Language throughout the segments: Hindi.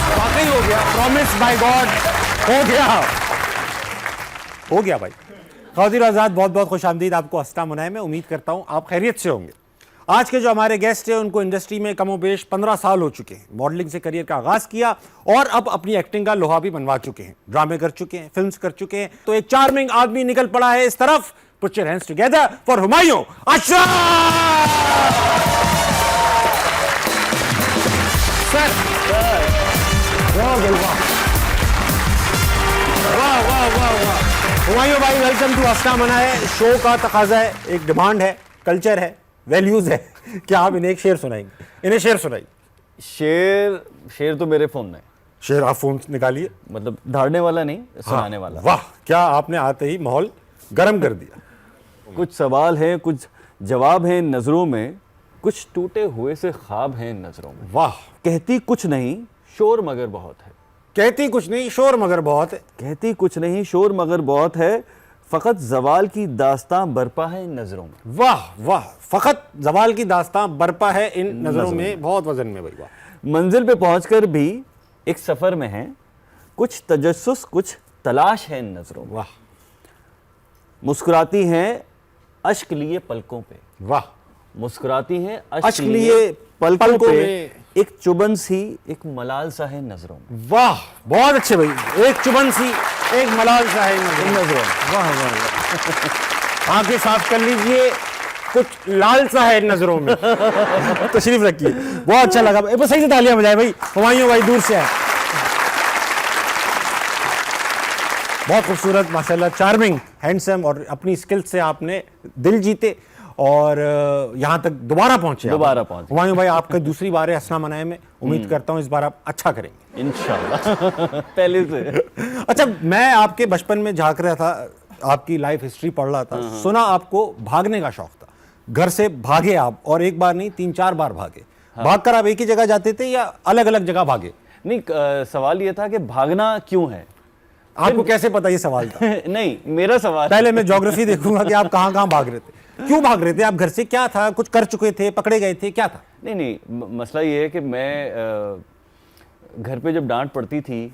वाकई हो गया, प्रॉमिस बाय गॉड, हो गया भाई। ख़वातीन और हज़रात, बहुत बहुत खुशामदीद आपको हस्ता मनाए में। उम्मीद करता हूँ आप खैरियत से होंगे। आज के जो हमारे गेस्ट हैं उनको इंडस्ट्री में कमोबेश 15 साल हो चुके हैं। मॉडलिंग से करियर का आगाज़ किया और अब अपनी एक्टिंग का लोहा भी बनवा चुके हैं। ड्रामे कर चुके हैं, फिल्म्स कर चुके हैं। तो एक चार्मिंग आदमी निकल पड़ा है इस तरफ। Put your hands together for Humayun Ashraf. वाह वाह वाह वाह। हुमायूं भाई, वेलकम टू हस्ता मनाए। शो का तकाजा है, एक डिमांड है, कल्चर है, वैल्यूज है कि आप इन्हें एक शेर सुनाएंगे। इन्हें शेर सुनाइए। शेर तो मेरे फोन में। शेर आप फोन निकालिए। मतलब धारने वाला नहीं, सुनाने वाला। वाह, क्या आपने आते ही माहौल गर्म कर दिया। कुछ सवाल हैं, कुछ जवाब हैं नजरों में, कुछ टूटे हुए से ख्वाब हैं नजरों में। वाह। कहती कुछ नहीं, शोर मगर बहुत है। कहती कुछ नहीं, शोर मगर बहुत है। कहती कुछ नहीं, शोर मगर बहुत है। फकत जवाल की दास्तां बरपा है इन नजरों में। वाह वाह। फकत जवाल की दास्तां बरपा है इन नजरों में। बहुत वजन में भाई। वाह। मंजिल पे पहुंचकर भी एक सफर में है, कुछ तजस्सुस कुछ तलाश है इन नजरों में। वाह। मुस्कुराती हैं अश्क लिए पलकों पे। वाह। मुस्कुराती हैं अश्क लिए पलकों पे। में। एक चुबन सी, एक मलाल सा है नजरों में। वाह, बहुत अच्छे भाई। एक चुबन सी, एक मलाल सा है इन नजरों में। वाह वाह वाह। आंखें साफ कर लीजिए, कुछ लाल सा है इन नजरों में। तशरीफ रखिए, बहुत अच्छा लगा। बस सही से तालियां बजाए भाई। हुमायूं भाई दूर से आए। बहुत खूबसूरत, माशाल्लाह, चार्मिंग, हैंडसम, और अपनी स्किल से आपने दिल जीते और यहाँ तक दोबारा पहुंचे। हुमायूं भाई, आपका दूसरी बार है हस्ना मनाए में। उम्मीद करता हूँ इस बार आप अच्छा करेंगे इंशाल्लाह। पहले से। अच्छा, मैं आपके बचपन में झांक रहा था, आपकी लाइफ हिस्ट्री पढ़ रहा था। सुना आपको भागने का शौक था। घर से भागे आप, और एक बार नहीं 3-4 बार भागे। भागकर आप एक ही जगह जाते थे या अलग अलग जगह भागे? नहीं, सवाल ये था कि भागना क्यों है। आपको कैसे पता ये सवाल था? नहीं, मेरा सवाल। पहले मैं ज्योग्राफी देखूंगा कि आप कहाँ कहाँ भाग रहे थे, क्यों भाग रहे थे आप घर से, क्या था, कुछ कर चुके थे, पकड़े गए थे, क्या था? नहीं, मसला ये है कि मैं घर पे जब डांट पड़ती थी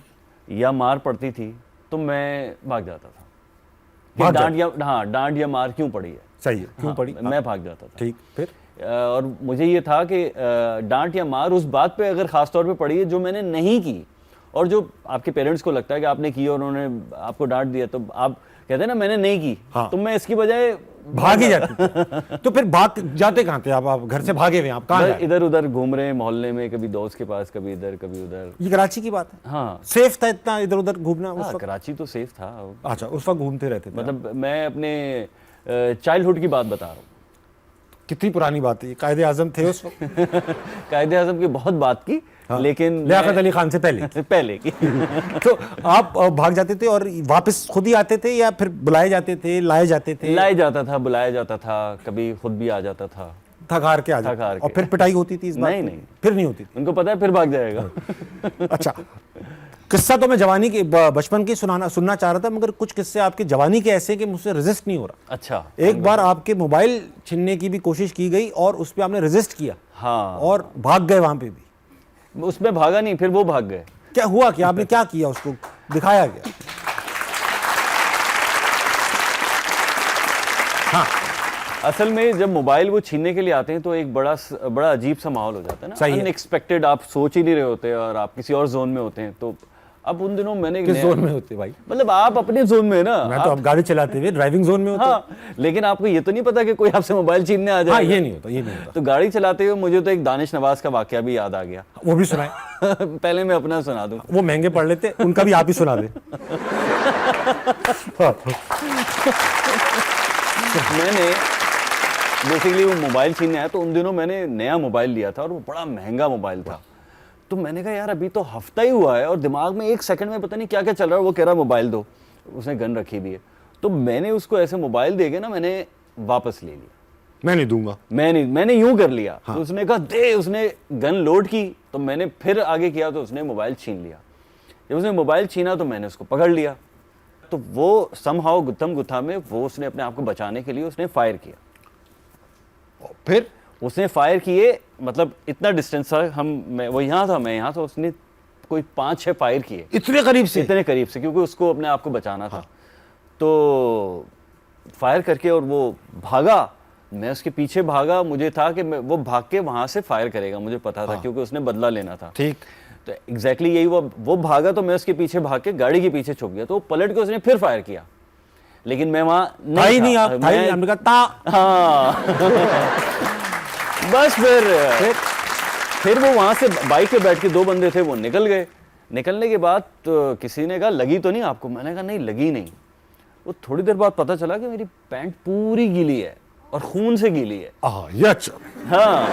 या मार पड़ती थी तो मैं भाग जाता था। डांट या मार क्यों पड़ी है। सही है, क्यों पड़ी? मैं भाग जाता था। ठीक, फिर? और मुझे ये था कि डांट या मार उस बात पे अगर खास तौर पे पड़ी है जो मैंने नहीं की, और जो आपके पेरेंट्स को लगता है कि आपने की और उन्होंने आपको डांट दिया, तो आप कहते हैं ना मैंने नहीं की। हाँ। तो मैं इसकी बजाय भाग ही जाते। तो फिर भाग जाते कहाँ थे आप घर से भागे हुए? आप कहाँ गए? इधर उधर घूम रहे मोहल्ले में, कभी दोस्त के पास, कभी इधर कभी उधर। ये कराची की बात है? हाँ। सेफ था इतना इधर उधर घूमना उस वक्त? कराची तो सेफ था। अच्छा, उस वक्त घूमते रहते थे? मतलब मैं अपने चाइल्डहुड की बात बता रहा हूँ। कितनी पुरानी बात है ये? कायदे आजम थे उस वक्त? कायदे आजम की बहुत बात की। हाँ। लेकिन लियाकत अली खान से पहले की। तो आप भाग जाते थे और वापस खुद ही आते थे या फिर बुलाए जाते थे, लाए जाते थे? लाया जाता था, बुलाया जाता था, कभी खुद भी आ जाता था। थक हार के आ जाता? और फिर पिटाई होती थी इस बात? नहीं, फिर नहीं होती थी? उनको पता है फिर भाग जाएगा। अच्छा, किस्सा तो मैं जवानी के बचपन की सुनना चाह रहा था, मगर कुछ किस्से आपके जवानी के ऐसे कि मुझसे रेजिस्ट नहीं हो रहा। अच्छा। एक बार आपके मोबाइल छीनने की भी कोशिश की गई और उस पर आपने रेजिस्ट किया। हाँ। और भाग गए वहां पे भी? उसमें भागा नहीं, फिर वो भाग गए। क्या हुआ, कि आपने क्या किया, उसको दिखाया गया? हाँ। असल में जब मोबाइल वो छीनने के लिए आते हैं तो एक बड़ा अजीब सा माहौल हो जाता है ना। अनएक्सपेक्टेड, आप सोच ही नहीं रहे होते और आप किसी और जोन में होते हैं। तो अब उन दिनों मैंने किस जोन में होते भाई? मतलब आप अपने जोन में ना। मैं तो अब गाड़ी चलाते हुए ड्राइविंग जोन में होता। हाँ, लेकिन आपको ये तो नहीं पता कि कोई आपसे मोबाइल छीनने आ जाए। हाँ, ये नहीं होता। तो गाड़ी चलाते हुए मुझे तो एक दानिश नवाज का वाकया भी याद आ गया। वो भी सुनाए? पहले मैं अपना सुना दूं। वो महंगे पढ़ लेते, उनका भी आप ही सुना दे। मैंने बेसिकली वो मोबाइल छीनने आया, तो उन दिनों मैंने नया मोबाइल लिया था और वो बड़ा महंगा मोबाइल था। तो मैंने कहा यार अभी तो हफ्ता ही हुआ है और दिमाग में एक सेकंड में पता नहीं क्या क्या चल रहा है। वो कह रहा मोबाइल दो, उसने गन रखी भी है। तो मैंने उसको ऐसे मोबाइल दे के ना मैंने वापस ले लिया। मैं नहीं दूंगा, मैंने यूं कर लिया। हाँ। तो उसने कहा दे, उसने गन लोड की, तो मैंने फिर आगे किया तो उसने मोबाइल छीन लिया। जब उसने मोबाइल छीना तो मैंने उसको पकड़ लिया। तो वो समहाउ गुत्थम गुत्था में वो उसने अपने आप को बचाने के लिए उसने फायर किया। फिर उसने फायर किए, मतलब इतना डिस्टेंस था, वो यहाँ था, मैं यहाँ था, उसने कोई 5-6 फायर किए, इतने करीब से? इतने करीब से, क्योंकि उसको अपने आप को बचाना था। तो फायर करके और वो भागा, मैं उसके पीछे भागा, मुझे था कि वो भाग के वहां से फायर करेगा, मुझे पता था क्योंकि उसने बदला लेना था। ठीक। तो एग्जैक्टली यही वो भागा, तो मैं उसके पीछे भाग के गाड़ी के पीछे छुप गया, तो वो पलट के उसने फिर फायर किया, लेकिन मैं वहां नहीं था। नहीं आप हमने कहा ता। हाँ बस फिर वो वहां से बाइक पे बैठ के 2 बंदे थे, वो निकल गए। निकलने के बाद तो किसी ने कहा लगी तो नहीं आपको? मैंने कहा नहीं लगी नहीं। वो थोड़ी देर बाद पता चला कि मेरी पैंट पूरी गीली है और खून से गीली है। हाँ,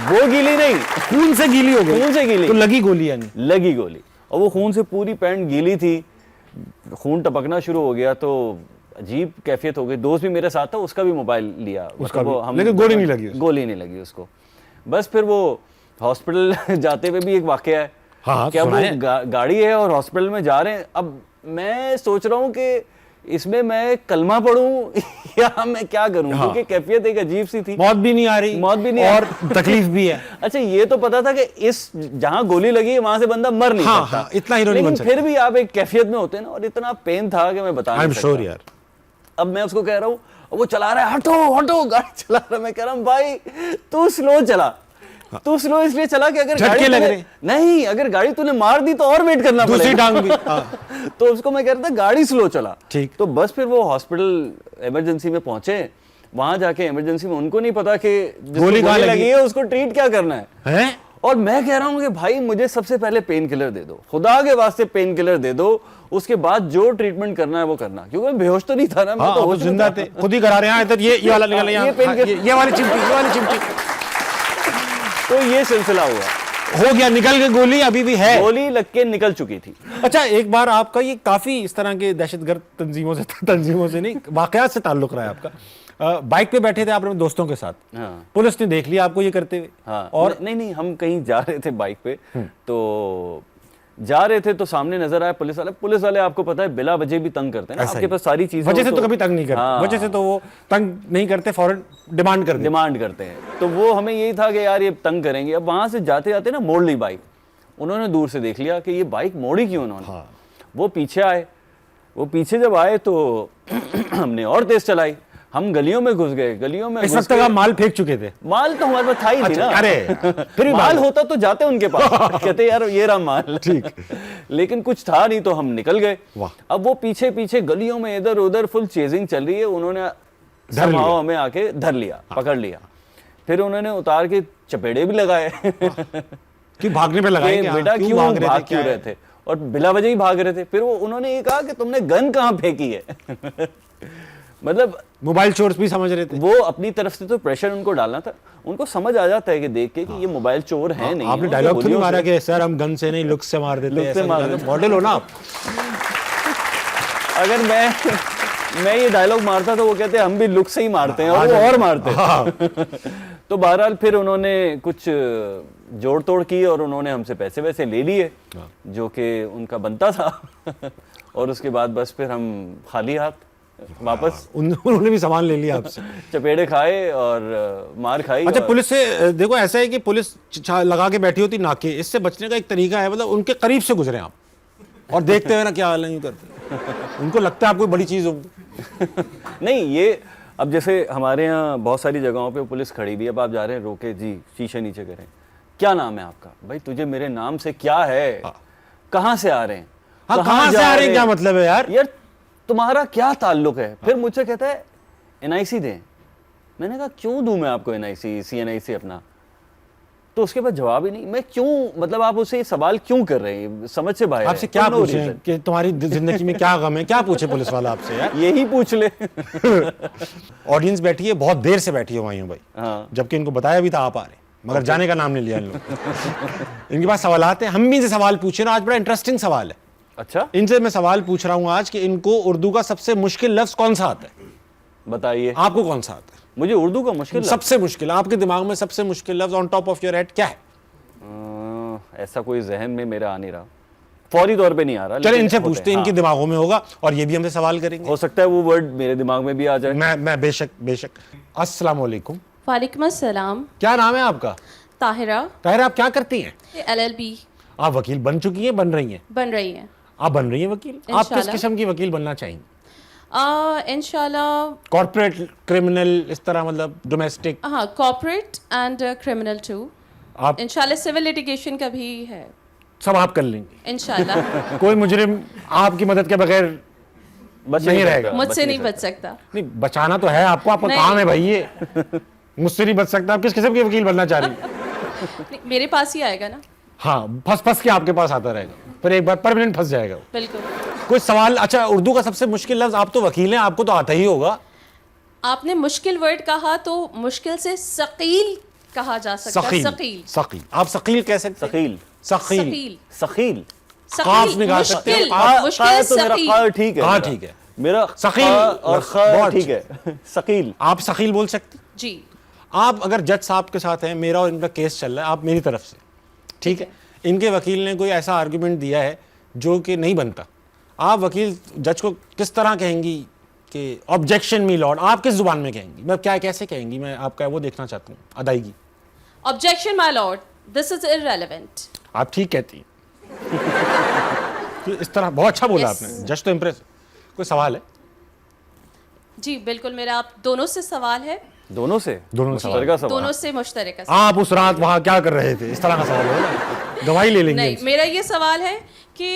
वो गीली नहीं, खून से गीली हो गई। खून से गीली तो लगी गोली यानी? लगी गोली, और वो खून से पूरी पैंट गीली थी, खून टपकना शुरू हो गया, तो अजीब कैफियत हो गई। दोस्त भी मेरे साथ था, उसका भी मोबाइल लिया, उसका वो भी, लेकिन गोली नहीं लगी उसको। गोली नहीं लगी उसको। बस फिर वो हॉस्पिटल जाते हुए भी एक वाकया है। हाँ, क्या वो गाड़ी है और हॉस्पिटल में जा रहे हैं। अब मैं सोच रहा हूँ कि इसमें मैं कलमा पढ़ूं या मैं क्या करूं, क्योंकि कैफियत एक अजीब सी थी। मौत भी नहीं आ रही, मौत भी नहीं और तकलीफ भी है। अच्छा, ये तो पता था कि इस जहां गोली लगी है वहां से बंदा मर नहीं सकता। हाँ, इतना हीरो नहीं बन सकता। फिर भी आप एक कैफियत में होते हैं ना, और इतना पेन था कि मैं बता नहीं सकता। आई एम श्योर यार। अब मैं उसको कह रहा हूँ, वो चला रहा है, हटो हटो, गाड़ी चला रहा है। मैं कह रहा हूँ भाई तू स्लो चला। तू स्लो इसलिए चला कि अगर गाड़ी लग रहे नहीं, अगर गाड़ी तूने मार दी तो और वेट करना पड़ेगा। दूसरी टांग भी। तो उसको मैं कह रहा था गाड़ी स्लो चला। ठीक। तो बस फिर वो हॉस्पिटल इमरजेंसी में पहुंचे। वहां जाके इमरजेंसी में उनको नहीं पता कि गोली कहाँ लगी है उसको ट्रीट क्या करना है? और मैं कह रहा हूँ कि भाई मुझे सबसे पहले पेन किलर दे दो, खुदा के वास्ते पेन किलर दे दो, उसके बाद जो ट्रीटमेंट करना है वो करना, क्योंकि मैं बेहोश तो नहीं था ना। मैं तो जिंदा थे, खुद ही करा रहे हैं। इधर ये वाला निकल ये वाली चिमटी। तो ये सिलसिला हुआ, हो गया, निकल के गोली अभी भी है, गोली लग के निकल चुकी थी। अच्छा, एक बार आपका ये काफी इस तरह के दहशतगर्द तंजीमों से नहीं, वाकयात से ताल्लुक रहा है आपका। बाइक पे बैठे थे आप अपने दोस्तों के साथ, हाँ। पुलिस ने देख लिया आपको ये करते हुए। हाँ, और नहीं हम कहीं जा रहे थे बाइक पे, तो जा रहे थे तो सामने नजर आया पुलिस वाले आपको पता है बिला वजह भी तंग करते हैं ना, आपके पास सारी चीजें वजह से तो कभी तंग नहीं करते। हाँ। वजह से तो वो तंग नहीं करते, फौरन डिमांड करते हैं। तो वो हमें यही था कि यार ये तंग करेंगे। अब वहां से जाते जाते ना मोड़ ली बाइक, उन्होंने दूर से देख लिया कि ये बाइक मोड़ी क्यों उन्होंने। हाँ। वो पीछे आए, वो पीछे जब आए तो हमने और तेज चलाई, हम गलियों में घुस गए। गलियों में इस वक्त आप माल फेंक चुके थे? माल तो हमारे पास था ही नहीं ना। अरे फिर भी माल होता तो जाते उनके पास, कहते यार ये रहा माल। ठीक। लेकिन कुछ था नहीं तो हम निकल गए। वाह। अब वो पीछे पीछे गलियों में इधर उधर फुल चेजिंग चल रही है, उन्होंने समाओ हमें आके धर लिया, पकड़ लिया। फिर उन्होंने उतार के चपेड़े भी लगाए कि भागने पे लगाएंगे, बेटा क्यों भाग क्यों रहे थे, और बिला वजह ही भाग रहे थे। फिर वो उन्होंने ये कहा कि तुमने गन कहाँ फेंकी है मतलब मोबाइल चोर भी समझ रहे थे वो, अपनी तरफ से तो प्रेशर उनको डालना था। उनको समझ आ जाता है कि देख के कि ये मोबाइल चोर है नहीं। आपने डायलॉग तो नहीं मारा कि सर हम गन से नहीं लुक से मार देते, ऐसा मॉडल हो ना आप। अगर मैं ये डायलॉग मारता तो वो कहते हम भी लुक से ही मारते हैं, और मारते। तो बहरहाल फिर उन्होंने कुछ जोड़ तोड़ की और उन्होंने हमसे पैसे वैसे ले लिए जो कि उनका बनता था और उसके बाद बस फिर हम खाली हाथ वापस। उन्होंने भी सामान ले लिया आपसे? चपेड़े खाए और मार खाई। अच्छा, पुलिस से देखो ऐसा है कि पुलिस लगा के बैठी होती नाके, इससे बचने का एक तरीका है, मतलब उनके करीब से गुजरे आप और देखते हुए ना क्या हाल नहीं करते, उनको लगता है आप कोई बड़ी चीज हो। नहीं, ये अब जैसे हमारे यहाँ बहुत सारी जगहों पे पुलिस खड़ी भी, अब आप जा रहे हैं, रोके जी शीशे नीचे करें, क्या नाम है आपका? भाई तुझे मेरे नाम से क्या है? कहाँ से आ रहे हैं? कहाँ से आ रहे हैं क्या मतलब है यार? यार तुम्हारा क्या ताल्लुक है? फिर मुझसे कहता है एनआईसी दें। मैंने कहा क्यों दूं मैं आपको एनआईसी, सीएनआईसी अपना? तो उसके बाद जवाब ही नहीं। मैं क्यों, मतलब आप उससे ये सवाल क्यों कर रहे हैं, समझ से बाहर। आपसे क्या पूछे कि तुम्हारी जिंदगी में क्या गम है, क्या पूछे पुलिस वाला आपसे यार? यही पूछ ले। ऑडियंस बैठी है, बहुत देर से बैठी है वहीं भाई। हाँ। जबकि इनको बताया भी था आप आ रहे, मगर जाने का नाम नहीं लिया इन लोग। इनके पास सवालात हैं, हम भी इनसे सवाल पूछे ना। आज बड़ा इंटरेस्टिंग सवाल है। अच्छा, इनसे मैं सवाल पूछ रहा हूँ आज कि इनको उर्दू का सबसे मुश्किल लफ्ज कौन सा आता है? बताइए। आपको कौन सा आता है? मुझे उर्दू का मुश्किल सबसे मुश्किल, आपके दिमाग में सबसे मुश्किल लफ्ज on top of your head क्या है? ऐसा कोई जहन में मेरा आ नहीं रहा, फौरी तौर पे नहीं आ रहा। चलो इनसे पूछते हैं, इनके दिमागों में होगा और ये भी हमसे सवाल करेंगे। हो सकता है वो वर्ड मेरे दिमाग में भी आ जाए। मैं बेशक। अस्सलाम वालेकुम। वालेकुम अस्सलाम। क्या नाम है आपका? ताहिरा। ताहिरा, आप क्या करती हैं? LLB। आप वकील बन चुकी हैं, बन रही हैं? बन रही है आप बन रही हैं वकील? आप किस इंशाल्लाह। किस्म की वकील बनना चाहेंगी? इंशाल्लाह। कॉर्पोरेट, क्रिमिनल, इस तरह, मतलब डोमेस्टिक? हाँ, कॉर्पोरेट एंड क्रिमिनल टू। आप इंशाल्लाह सिविल लिटिगेशन का भी है सब आप कर लेंगे? इंशाल्लाह। कोई मुजरिम आपकी मदद के बगैर बच नहीं सकता, रहेगा। मुझसे नहीं सकता। बच सकता। नहीं, बचाना तो है आपको, आपका नहीं। काम है भाई ये। मुझसे नहीं बच सकता। आप किस किस्म के वकील बनना चाह रही हैं? नहीं, मेरे पास ही आएगा ना। हाँ, फंस फंस के आपके पास आता रहेगा, फिर एक बार परमानेंट फंस जाएगा वो। बिल्कुल। कोई सवाल? अच्छा, उर्दू का सबसे मुश्किल लफ्ज, आप तो वकील हैं, आपको तो आता ही होगा। आपने मुश्किल वर्ड कहा तो मुश्किल से सकील कहा जा सकता है। सकील। सकील। सकील। आप सकील कह सकते हैं? सकील। सकील। सकील। सकील। काफ सकील। निकाल सकते हैं? मुश्किल। मुश्किल तो मेरा सकील। ख ठीक है। हाँ, मेरा। ठीक है। मेरा सकील। ख और ख बहुत ठीक है। सकील। आप सकील बोल सकते? जी। आप अगर जज साहब के साथ हैं, मेरा और इनका केस चल रहा है, आप मेरी तरफ से, ठीक है, इनके वकील ने कोई ऐसा आर्गुमेंट दिया है जो कि नहीं बनता, आप वकील जज को किस तरह कहेंगी कि ऑब्जेक्शन मी लॉर्ड? आप किस जुबान में कहेंगी? मैं क्या कैसे कहेंगी? मैं आपका वो देखना चाहता हूँ, अदायगी। Objection my Lord, this is irrelevant. आप ठीक कहती हैं। तो इस तरह बहुत अच्छा बोला Yes. आपने, जज तो इम्प्रेस। कोई सवाल है? जी बिल्कुल, मेरा आप दोनों से सवाल है। दोनों से? दोनों से मुश्तरका सवाल। दोनों से मुश्तरका। आप उस रात वहां क्या कर रहे थे, इस तरह का सवाल होगा। गवाही ले लेंगे नहीं, इनसे। मेरा ये सवाल है कि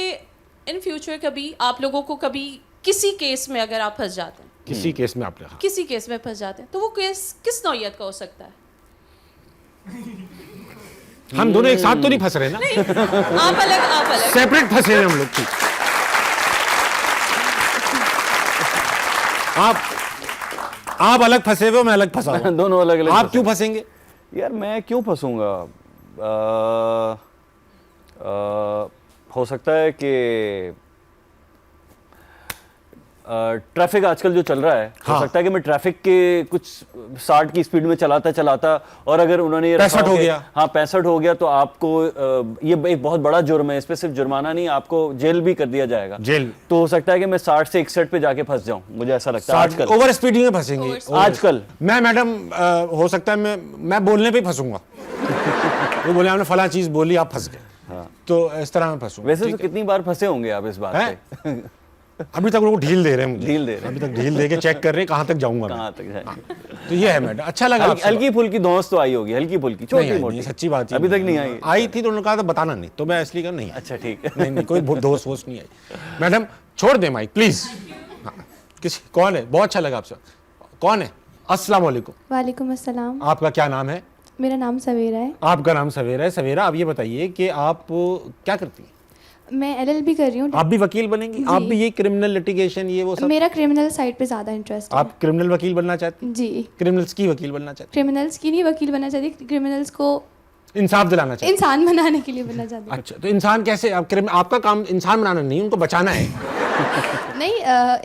इन फ्यूचर कभी आप लोगों को कभी किसी केस में अगर आप फंस जाते हैं, किसी केस में आपने कहा, किसी केस में फंस जाते हैं, तो वो केस किस नौयत का हो सकता है? हम दोनों एक साथ तो नहीं फंस रहे ना, आप अलग। सेपरेट फंसे हैं हम लोग। ठीक, आप अलग फंसे हुए हो, मैं अलग फंसा हूं। दोनों अलग अलग। आप क्यों फंसेंगे? यार मैं क्यों फंसूंगा? हो सकता है कि ट्रैफिक आजकल जो चल रहा है, हाँ। हो सकता है कि मैं ट्रैफिक के कुछ 60 की स्पीड में चलाता और अगर उन्होंने ये रखा 65 हो कि- गया। हाँ 65 हो गया तो आपको ये एक बहुत बड़ा जुर्म है, इस पे सिर्फ जुर्माना नहीं, आपको जेल भी कर दिया जाएगा। जेल। तो हो सकता है कि मैं 60 से 61 पे जाके फंस जाऊं, मुझे ऐसा लगता है आजकल। ओवर स्पीडिंग में फंसेंगे आजकल मैं मैडम, हो सकता है मैं बोलने पे ही फंसूंगा। वो बोले आपने फला चीज बोली, आप फंस गए। हाँ। तो इस तरह मैं फंसूंगा। वैसे तो कितनी बार फंसे होंगे आप इस बात हैं? पे? अभी तक उनको ढील दे रहे हैं मुझे। ढील दे रहे हैं। अभी तक ढील दे के चेक कर रहे हैं कहाँ तक जाऊंगा मैं। कहाँ तक जाएंगे? तो ये है मैडम, अच्छा लगा आपसे। हल्की फुल्की धौंस तो आई होगी, हल्की फुल्की, नहीं छोटी आई, मोटी। नहीं, सच्ची बात है। अभी तक नहीं आई। आई थी तो उन्होंने कहा था बताना नहीं, तो मैं इसलिए कहा नहीं आई। अच्छा ठीक है। नहीं, कोई दोस्त वोस्त नहीं आई। मैडम छोड़ दे माइक प्लीज। हाँ, किसी कौन है? बहुत अच्छा लगा आपसे। कौन है? अस्सलाम वालेकुम। वालेकुम अस्सलाम। आपका क्या नाम है? मेरा नाम सवेरा है। आपका नाम सवेरा है। सवेरा, आप ये बताइए कि आप क्या करती हैं? मैं एलएलबी कर रही हूँ। आप भी वकील बनेंगी? आप भी ये क्रिमिनल लिटिगेशन ये वो सब? मेरा क्रिमिनल साइड पे ज़्यादा इंटरेस्ट है। आप क्रिमिनल वकील बनना चाहती हैं? जी। क्रिमिनल्स की वकील बनना चाहती क्रिमिनल्स की नहीं वकील बनना चाहती, क्रिमिनल्स को हैं? इंसाफ दिलाना चाहती इंसान बनाने के लिए बनना चाहती हैं? अच्छा, तो इंसान कैसे? आपका काम इंसान बनाना नहीं, उनको बचाना है, हूँ। नहीं,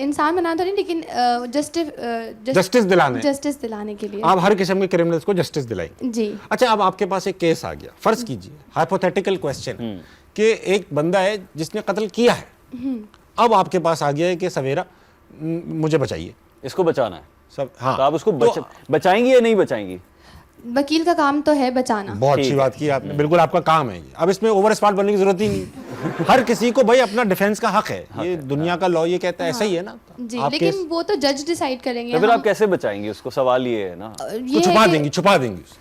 इंसान बनाना तो नहीं, लेकिन जस्टिस दिलाना है। जस्टिस दिलाने के लिए। आप हर किस्म के क्रिमिनल्स को जस्टिस दिलाएंगे। जी। अच्छा, अब आपके पास एक केस आ गया, फर्ज कीजिए, हाइपोथेटिकल क्वेश्चन, कि एक बंदा है जिसने कत्ल किया है। अब आपके पास आ गया है कि सवेरा मुझे बचाइए। इसको बचाना है सब, हाँ। तो आप उसको बचाएंगी या नहीं बचाएंगी? वकील का काम तो है बचाना। बहुत अच्छी बात की आपने, बिल्कुल आपका काम है ये। अब इसमें ओवर स्मार्ट बनने की जरूरत ही नहीं। हर किसी को भाई अपना डिफेंस का हक है, ये दुनिया का लॉ ये कहता है, ऐसा ही है ना। जी, आप लेकिन केस- वो तो जज डिसाइड करेंगे। तो फिर हम- आप कैसे बचाएंगे उसको? सवाल ये है ना। ये वो है छुपा कि- देंगी, छुपा देंगी उसे।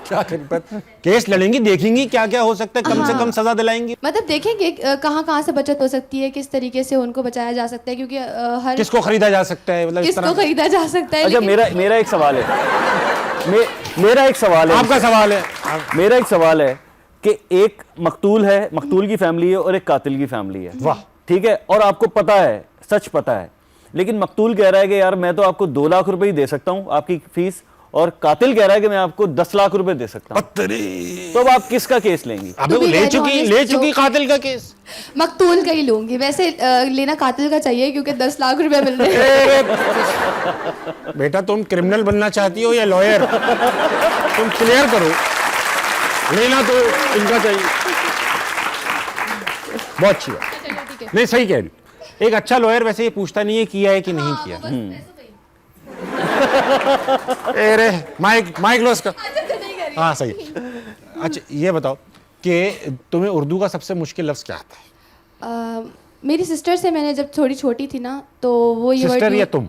क्या करें, पर केस लड़ेंगी, देखेंगी क्या क्या हो सकता है, कम से कम सजा दिलाएंगी। मतलब देखेंगे कहाँ कहाँ से बचत हो सकती है, किस तरीके से उनको बचाया जा सकता है, क्योंकि हर किसको खरीदा जा सकता है, मतलब इस किसको तरह। खरीदा जा सकता है। अच्छा लेकिन मेरा एक सवाल है। मेरा एक सवाल है। आपका सवाल है। मेरा एक सवाल है कि एक मकतूल है, मकतूल की फैमिली है, और एक कातिल की फैमिली है। वाह। ठीक है, और आपको पता है, सच पता है, लेकिन मकतूल कह रहा है कि यार मैं तो आपको 2 लाख रुपए ही दे सकता हूं आपकी फीस, और कातिल कह रहा है कि मैं आपको 10 लाख रुपए दे सकता हूं। पत्तरी। तो अब आप किसका केस लेंगी? अबे वो To be ले very चुकी honest, कातिल का केस। मकतूल का ही लूंगी। वैसे लेना कातिल का चाहिए, क्योंकि 10 लाख रुपए मिल रहे हैं। बेटा तुम क्रिमिनल बनना चाहती हो या लॉयर? तुम क्लियर करो। लेना तो इनका चाहिए। बहुत अच्छी बात। नहीं, सही कह रही हो। एक अच्छा लॉयर वैसे ये पूछता नहीं है किया है कि नहीं किया। अरे माइक लॉस का। हाँ सही। अच्छा ये बताओ कि तुम्हें उर्दू का सबसे मुश्किल लफ्ज़ क्या आता है? मेरी सिस्टर से मैंने जब थोड़ी छोटी थी ना, तो वो ये सिस्टर word या तुम?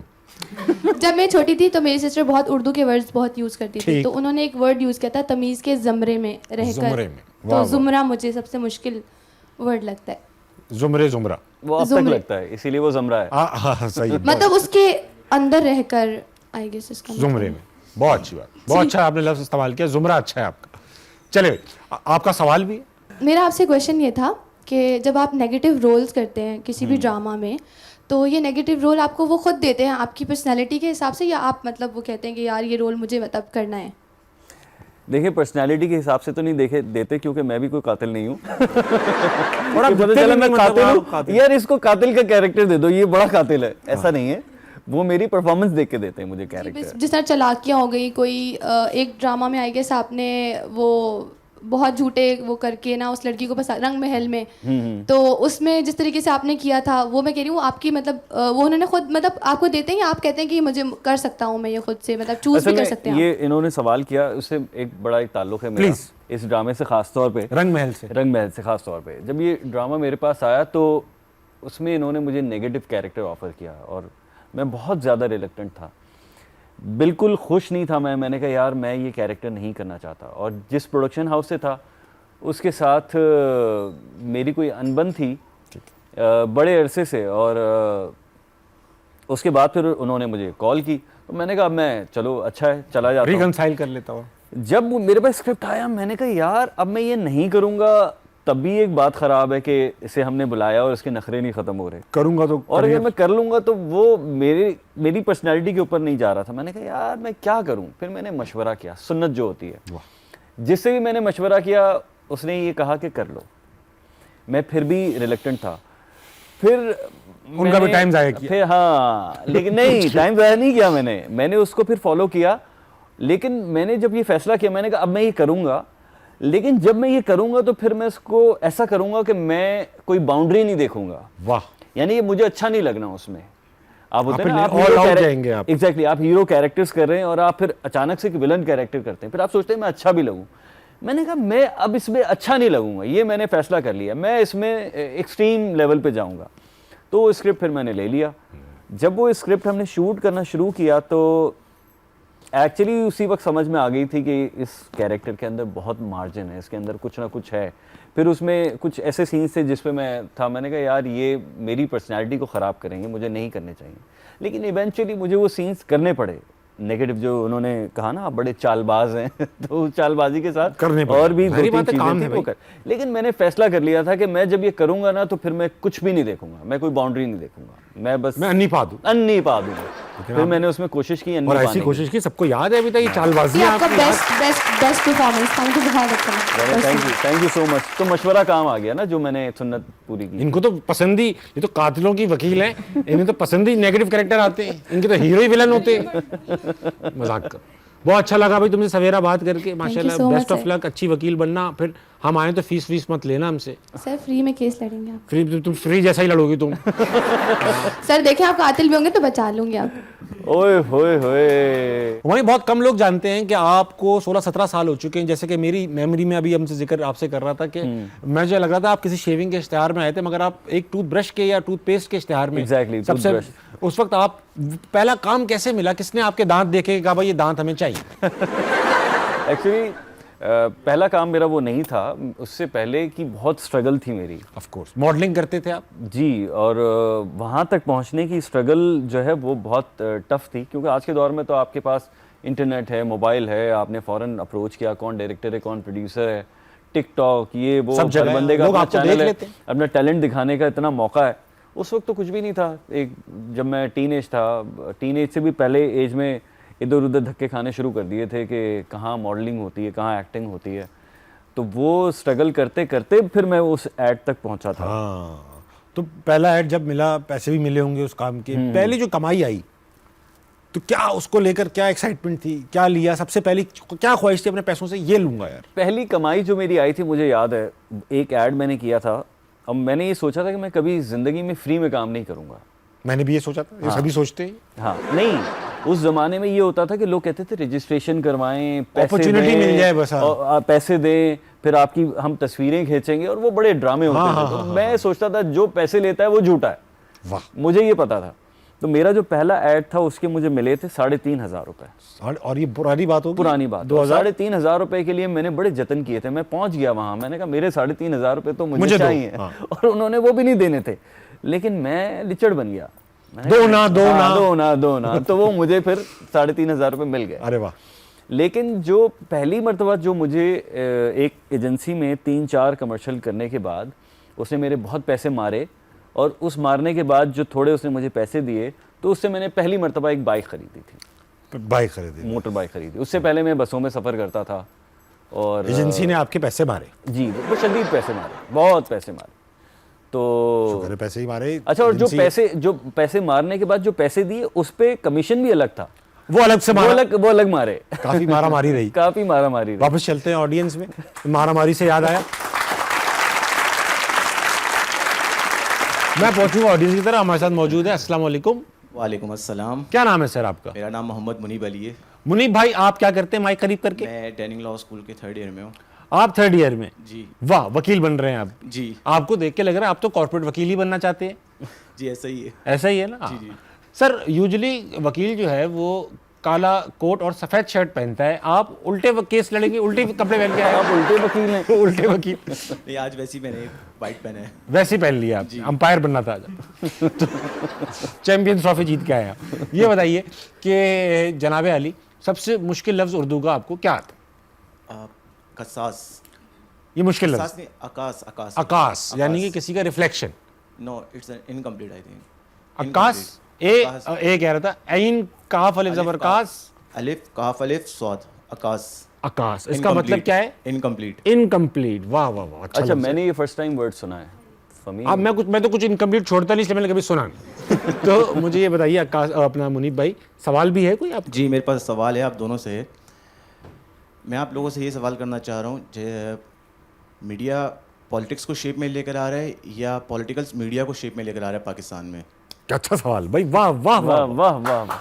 जब मैं छोटी थी तो मेरी सिस्टर बहुत उर्दू के वर्ड्स बहुत यूज़ करती थी, ठीक। तो उन्होंने एक वर्ड यूज़ किया था तमीज़ के ज़मरे में ज़ुमरे रहकर। में, वाह, तो वाह। ज़ुमरा मुझे सबसे मुश्किल वर्ड लगता है। जुमरा। वो अब तक ज़ुमरे। लगता है, इसीलिए वो जमरा है। हाँ सही है, मतलब उसके अंदर रहकर, आई गेस इसका मतलब। जुमरे में। बहुत अच्छी बात, बहुत अच्छा आपने लफ्ज़ इस्तेमाल किया, जुमरा अच्छा है आपका। चलिए आपका सवाल भी है? मेरा आपसे क्वेश्चन ये था कि जब आप नेगेटिव रोल्स करते हैं किसी भी ड्रामा में, तो ये नेगेटिव रोल आपको वो खुद देते हैं आपकी पर्सनैलिटी के हिसाब से, या आप मतलब वो कहते हैं कि यार ये रोल मुझे मतलब करना है? देखिए, पर्सनालिटी के हिसाब से तो नहीं देते, क्योंकि मैं भी कोई कातिल नहीं हूँ। और आप पता दिखते चला भी मैं नहीं, कातिल मतलब हूँ, आप कातिल। यार इसको कातिल का कैरेक्टर दे दो, ये बड़ा कातिल है, ऐसा नहीं है। वो मेरी परफॉर्मेंस देख के देते हैं मुझे कैरेक्टर। जिस तरह चालाकियाँ हो गई, कोई एक ड्रामा में आई गेस आपने वो बहुत झूठे वो करके ना उस लड़की को बस रंग महल में, तो उसमें जिस तरीके से आपने किया था, वो मैं कह रही हूँ आपकी मतलब वो उन्होंने खुद मतलब आपको देते हैं या आप कहते हैं कि मुझे कर सकता हूँ मैं ये खुद से, मतलब चूज भी कर सकते हैं ये इन्होंने सवाल किया, उससे एक बड़ा एक ताल्लुक है मेरा Please. इस ड्रामे से, खास तौर पे रंग महल से। रंग महल से खास तौर पे। जब ये ड्रामा मेरे पास आया तो उसमें इन्होंने मुझे नेगेटिव कैरेक्टर ऑफर किया और मैं बहुत ज़्यादा रिलक्टेंट था, बिल्कुल खुश नहीं था मैंने कहा यार मैं ये कैरेक्टर नहीं करना चाहता। और जिस प्रोडक्शन हाउस से था उसके साथ मेरी कोई अनबन थी बड़े अरसे से, और उसके बाद फिर उन्होंने मुझे कॉल की, तो मैंने कहा मैं चलो अच्छा है चला जाता हूँ। रिकंसाइल कर लेता हूँ। जब मेरे पास स्क्रिप्ट आया मैंने कहा यार अब मैं ये नहीं करूँगा, तब भी एक बात ख़राब है कि इसे हमने बुलाया और इसके नखरे नहीं ख़त्म हो रहे, करूंगा तो और अगर मैं कर लूँगा तो वो मेरी पर्सनैलिटी के ऊपर नहीं जा रहा था। मैंने कहा यार मैं क्या करूँ, फिर मैंने मशवरा किया, सुन्नत जो होती है, जिससे भी मैंने मशवरा किया उसने ये कहा कि कर लो। मैं फिर भी रिलक्टेंट था, फिर उनका भी टाइम ज़ाया किया। फिर हाँ, लेकिन नहीं टाइम ज़ाया नहीं किया मैंने उसको फिर फॉलो किया। लेकिन मैंने जब ये फैसला किया मैंने कहा अब मैं ये करूँगा, लेकिन जब मैं ये करूँगा तो फिर मैं इसको ऐसा करूँगा कि मैं कोई बाउंड्री नहीं देखूंगा। वाह, यानी ये मुझे अच्छा नहीं लगना उसमें। आप होते हैं ना, आप all हीरो out जाएंगे आप। एग्जैक्टली, आप हीरो कैरेक्टर्स कर रहे हैं और आप फिर अचानक से एक विलन कैरेक्टर करते हैं, फिर आप सोचते हैं मैं अच्छा भी लगूं। मैंने कहा मैं अब इसमें अच्छा नहीं लगूंगा, ये मैंने फैसला कर लिया, मैं इसमें एक्सट्रीम लेवल पे जाऊंगा। तो वो स्क्रिप्ट फिर मैंने ले लिया। जब वो स्क्रिप्ट हमने शूट करना शुरू किया तो एक्चुअली उसी वक्त समझ में आ गई थी कि इस कैरेक्टर के अंदर बहुत मार्जिन है, इसके अंदर कुछ ना कुछ है। फिर उसमें कुछ ऐसे सीन्स थे जिस पे मैं था, मैंने कहा यार ये मेरी पर्सनैलिटी को ख़राब करेंगे, मुझे नहीं करने चाहिए। लेकिन इवेंचुअली मुझे वो सीन्स करने पड़े, नेगेटिव जो उन्होंने कहा ना आप बड़े चालबाज हैं तो उस चालबाजी के साथ करने पड़े। और भी सारी 2-3 बातें काम चीज़ें है थी वो भाई। कर। लेकिन मैंने फैसला कर लिया था कि मैं जब ये करूँगा ना तो फिर मैं कुछ भी नहीं देखूंगा, मैं कोई बाउंड्री नहीं देखूंगा, मैं बस मैं अन्नी पा दूं। अन्नी पा दूंगा। फिर मैंने उसमें कोशिश की अन्नी और ऐसी पाने की। कोशिश की, सबको याद है अभी तक ये चालबाजी ये है आपका आपकी। बेस्ट परफॉर्मेंस था, मुझे बहुत अच्छा लगा। Thank you so much. तो मशवरा काम आ गया ना जो मैंने सुन्नत पूरी की। इनको तो पसंदी, ये तो कातिलों की वकील हैं, इन्हें तो पसंदी नेगेटिव कैरेक्टर आते हैं, इनके तो हीरो ही विलन होते हैं। मजाक कर, बहुत अच्छा लगा भाई तुमसे सवेरा बात करके, माशाल्लाह। so much, best of sir. Luck, अच्छी वकील बनना। फिर हम आए तो फीस मत लेना हमसे, सर फ्री में केस लड़ेंगे आप? फ्री तुम फ्री जैसा ही लड़ोगी तुम। सर देखें आप कातिल भी होंगे तो बचा लूंगी आप। ओए होए होए। वहीं बहुत कम लोग जानते हैं कि आपको 16-17 साल हो चुके हैं। जैसे कि मेरी मेमोरी में अभी हमसे जिक्र आपसे कर रहा था कि मुझे लग रहा था आप किसी शेविंग के इश्तिहार में आए थे, मगर आप एक टूथब्रश के या टूथपेस्ट के इश्तिहार में। Exactly, सबसे toothbrush। उस वक्त आप पहला काम कैसे मिला, किसने आपके दांत देखे कहा भाई ये दांत हमें चाहिए? एक्चुअली पहला काम मेरा वो नहीं था, उससे पहले की बहुत स्ट्रगल थी मेरी। ऑफ कोर्स मॉडलिंग करते थे आप? जी, और वहाँ तक पहुँचने की स्ट्रगल जो है वो बहुत टफ थी, क्योंकि आज के दौर में तो आपके पास इंटरनेट है, मोबाइल है, आपने फ़ौरन अप्रोच किया कौन डायरेक्टर है कौन प्रोड्यूसर है, टिकटॉक ये वो, सब जगह हर बंदे का लोग अपना आपको देख चैनल है, लेते हैं। अपना टैलेंट दिखाने का इतना मौका है। उस वक्त तो कुछ भी नहीं था। एक जब मैं टीनेज था, टीनेज से भी पहले एज में इधर उधर धक्के खाने शुरू कर दिए थे कि कहाँ मॉडलिंग होती है, कहाँ एक्टिंग होती है। तो वो स्ट्रगल करते करते फिर मैं उस ऐड तक पहुंचा था। हाँ, तो पहला ऐड जब मिला, पैसे भी मिले होंगे उस काम के, पहली जो कमाई आई तो क्या उसको लेकर क्या एक्साइटमेंट थी, क्या लिया सबसे पहली, क्या ख्वाहिश थी अपने पैसों से ये लूंगा यार? पहली कमाई जो मेरी आई थी मुझे याद है, एक ऐड मैंने किया था। अब मैंने ये सोचा था कि मैं कभी ज़िंदगी में फ्री में काम नहीं करूँगा। मैंने भी ये सोचा था, ये सभी सोचते हैं। हाँ नहीं, उस जमाने में ये होता था कि लोग कहते थे रजिस्ट्रेशन करवाएं, पैसे Opportunity दें, मिल जाए बस, हाँ। और आप पैसे दें, फिर आपकी हम तस्वीरें खींचेंगे, और वो बड़े ड्रामे होते हाँ, थे। हाँ, तो मैं सोचता था जो पैसे लेता है वो झूठा है, वाह। मुझे ये पता था। तो मेरा जो पहला ऐड था उसके मुझे मिले थे 3,500 रुपए। और ये पुरानी बात होगी, पुरानी बात। 2000 3,500 रुपए के लिए मैंने बड़े जतन किए थे। मैं पहुंच गया वहां, मैंने कहा मेरे 3,500 रुपए तो मुझे मुझे दो, चाहिए। हाँ। और उन्होंने वो भी नहीं देने थे, लेकिन मैं लिचड़ बन गया। मैंने दो कहा, ना, दो हाँ, ना। दो ना तो वो मुझे फिर 3,500 रुपए मिल गए। अरे वाह। लेकिन जो पहली मर्तबा जो मुझे एक एजेंसी में 3-4 कमर्शियल करने के बाद उसने मेरे बहुत पैसे मारे, और उस मारने के बाद जो थोड़े उसने मुझे पैसे दिए, तो उससे मैंने पहली मर्तबा एक बाइक खरीदी थी, बाइक खरीदी, मोटर बाइक खरीदी। उससे पहले मैं बसों में सफ़र करता था, और एजेंसी ने आपके पैसे मारे? जी वो शदीद पैसे मारे, बहुत पैसे मारे। तो शुक्र है पैसे ही मारे। अच्छा, और एजेंसी- जो पैसे मारने के बाद जो पैसे दिए उस पे कमीशन भी अलग था, वो अलग से मारा, वो अलग मारे। काफी मारा मारी रही। काफी मारा मारी। वापस चलते हैं ऑडियंस में। मारा मारी से याद आया, मैं पहुंचूंगा ऑडियंस की तरह। हमारे साथ मौजूद है, अस्सलाम वालेकुम। वालेकुम अस्सलाम। क्या नाम है सर आपका? मेरा नाम मोहम्मद मुनीब अली है। मुनीब भाई, आप क्या करते हैं माइक करीब करके? मैं डेनिंग लॉ स्कूल के 3rd ईयर में हूँ। आप 3rd ईयर में? जी वाह, वकील बन रहे हैं आप। जी आपको देख के लग रहा है आप तो कॉर्पोरेट वकील ही बनना चाहते हैं। जी ऐसा ही है। ऐसा ही है ना? जी, जी। सर, यूजुअली वकील जो है वो काला कोट और सफेद शर्ट पहनता है, आप उल्टे केस लड़ेंगे, उल्टे कपड़े पहन के आए। आप उल्टे वकील हैं। उल्टे वकील। नहीं, आज वैसे ही मैंने वाइट पहना है। वैसे ही पहन लिया आप, अंपायर बनना था आज। चैंपियंस ट्रॉफी जीत के आए आप। ये बताइए कि जनाब अली, सबसे मुश्किल लफ्ज उर्दू का आपको क्या आता? कसास। ये मुश्किल लफ्ज? कसास नहीं, आकाश। आकाश आकाश, यानी कि किसी का reflection. No, it's incomplete I think. Akash, ए कह रहा था, ऐन काफ अलिफ ज़बर कास, अलिफ काफ अलिफ स्वाद आकाश। आकाश, इसका मतलब क्या है? इनकम्प्लीट। इनकम्प्लीट। वाह वाह वाह, अच्छा अच्छा, लफ्ज़ है। मैंने ये फर्स्ट टाइम वर्ड सुना है फमी। अब मैं तो कुछ इनकम्प्लीट छोड़ता नहीं, इसलिए मैंने कभी सुना नहीं। तो मुझे ये बताइए आकाश, अपना मुनीब भाई, सवाल भी है कोई आप? जी, मेरे पास सवाल है आप दोनों से। मैं आप लोगों से ये सवाल करना चाह रहा हूँ, मीडिया पॉलिटिक्स को शेप में लेकर आ रहा है या पॉलिटिकल्स मीडिया को शेप में लेकर आ रहा है पाकिस्तान में? अच्छा सवाल भाई, वाह वाह वाह वाह, वाह वाह।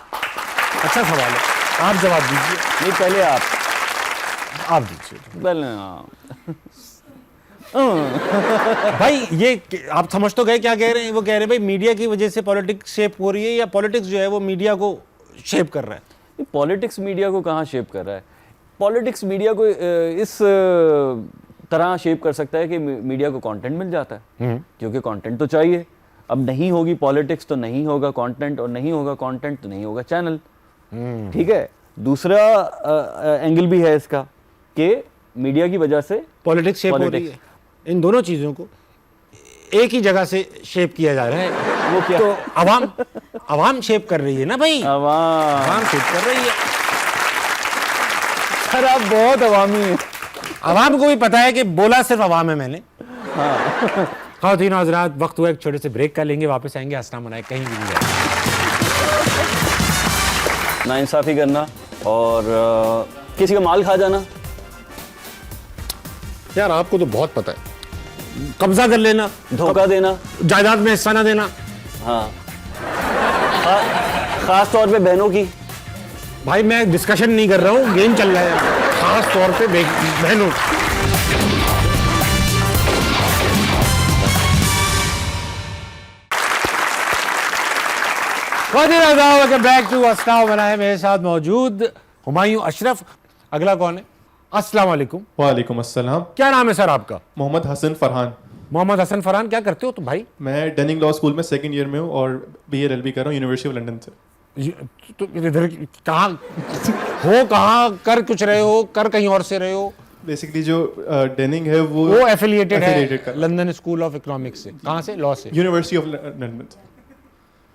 अच्छा सवाल है। आप जवाब दीजिए। नहीं, पहले आप दीजिए पहले हाँ। भाई। ये आप समझ तो गए क्या कह रहे हैं? वो कह रहे हैं भाई मीडिया की वजह से पॉलिटिक्स शेप हो रही है, या पॉलिटिक्स जो है वो मीडिया को शेप कर रहा है? पॉलिटिक्स मीडिया को कहाँ शेप कर रहा है? पॉलिटिक्स मीडिया को इस तरह शेप कर सकता है कि मीडिया को कंटेंट मिल जाता है, क्योंकि कंटेंट तो चाहिए। अब नहीं होगी पॉलिटिक्स तो नहीं होगा कंटेंट, और नहीं होगा कंटेंट तो नहीं होगा चैनल। ठीक है। दूसरा एंगल भी है इसका कि मीडिया की वजह से पॉलिटिक्स शेप हो रही है। इन दोनों चीज़ों को एक ही जगह से शेप किया जा रहा है। वो क्या? तो अवाम शेप कर रही है ना भाई, अवाम। अवाम शेप कर रही है। सर आप बहुत अवामी हैं। अवाम को भी पता है कि बोला सिर्फ अवाम है मैंने। ख़वातीन और हज़रात, वक्त हुआ एक छोटे से ब्रेक का, लेंगे, वापस आएंगे। हंसना मनाए, कहीं भी नहीं जाए। नाइंसाफ़ी करना और किसी का माल खा जाना। यार आपको तो बहुत पता है। कब्जा कर लेना, धोखा देना। जायदाद में हिस्सा ना देना। हाँ, खास तौर पे बहनों की। भाई मैं डिस्कशन नहीं कर रहा हूँ, गेम चल रहा है, खास तौर पे बहनों। बैक टू अस्सलाम वालेकुम। मेरे साथ मौजूद हुमायूं अशरफ। अगला कौन है? अस्सलाम वालेकुम। वालेकुम अस्सलाम। क्या नाम है सर आपका? मोहम्मद हसन फरहान। मोहम्मद हसन फरहान। क्या करते हो तुम भाई? मैं डेनिंग लॉ स्कूल में 2nd ईयर में हूँ और BA LLB कर रहा हूँ यूनिवर्सिटी ऑफ लंदन से। तो इधर कहाँ हो, कहाँ कर कुछ रहे हो, कर कहीं और से रहे हो? बेसिकली जो डेनिंग है वो एफिलिएटेड affiliated है लंदन स्कूल ऑफ इकोनॉमिक्स से। कहाँ से? लॉ से? यूनिवर्सिटी ऑफ लंदन से।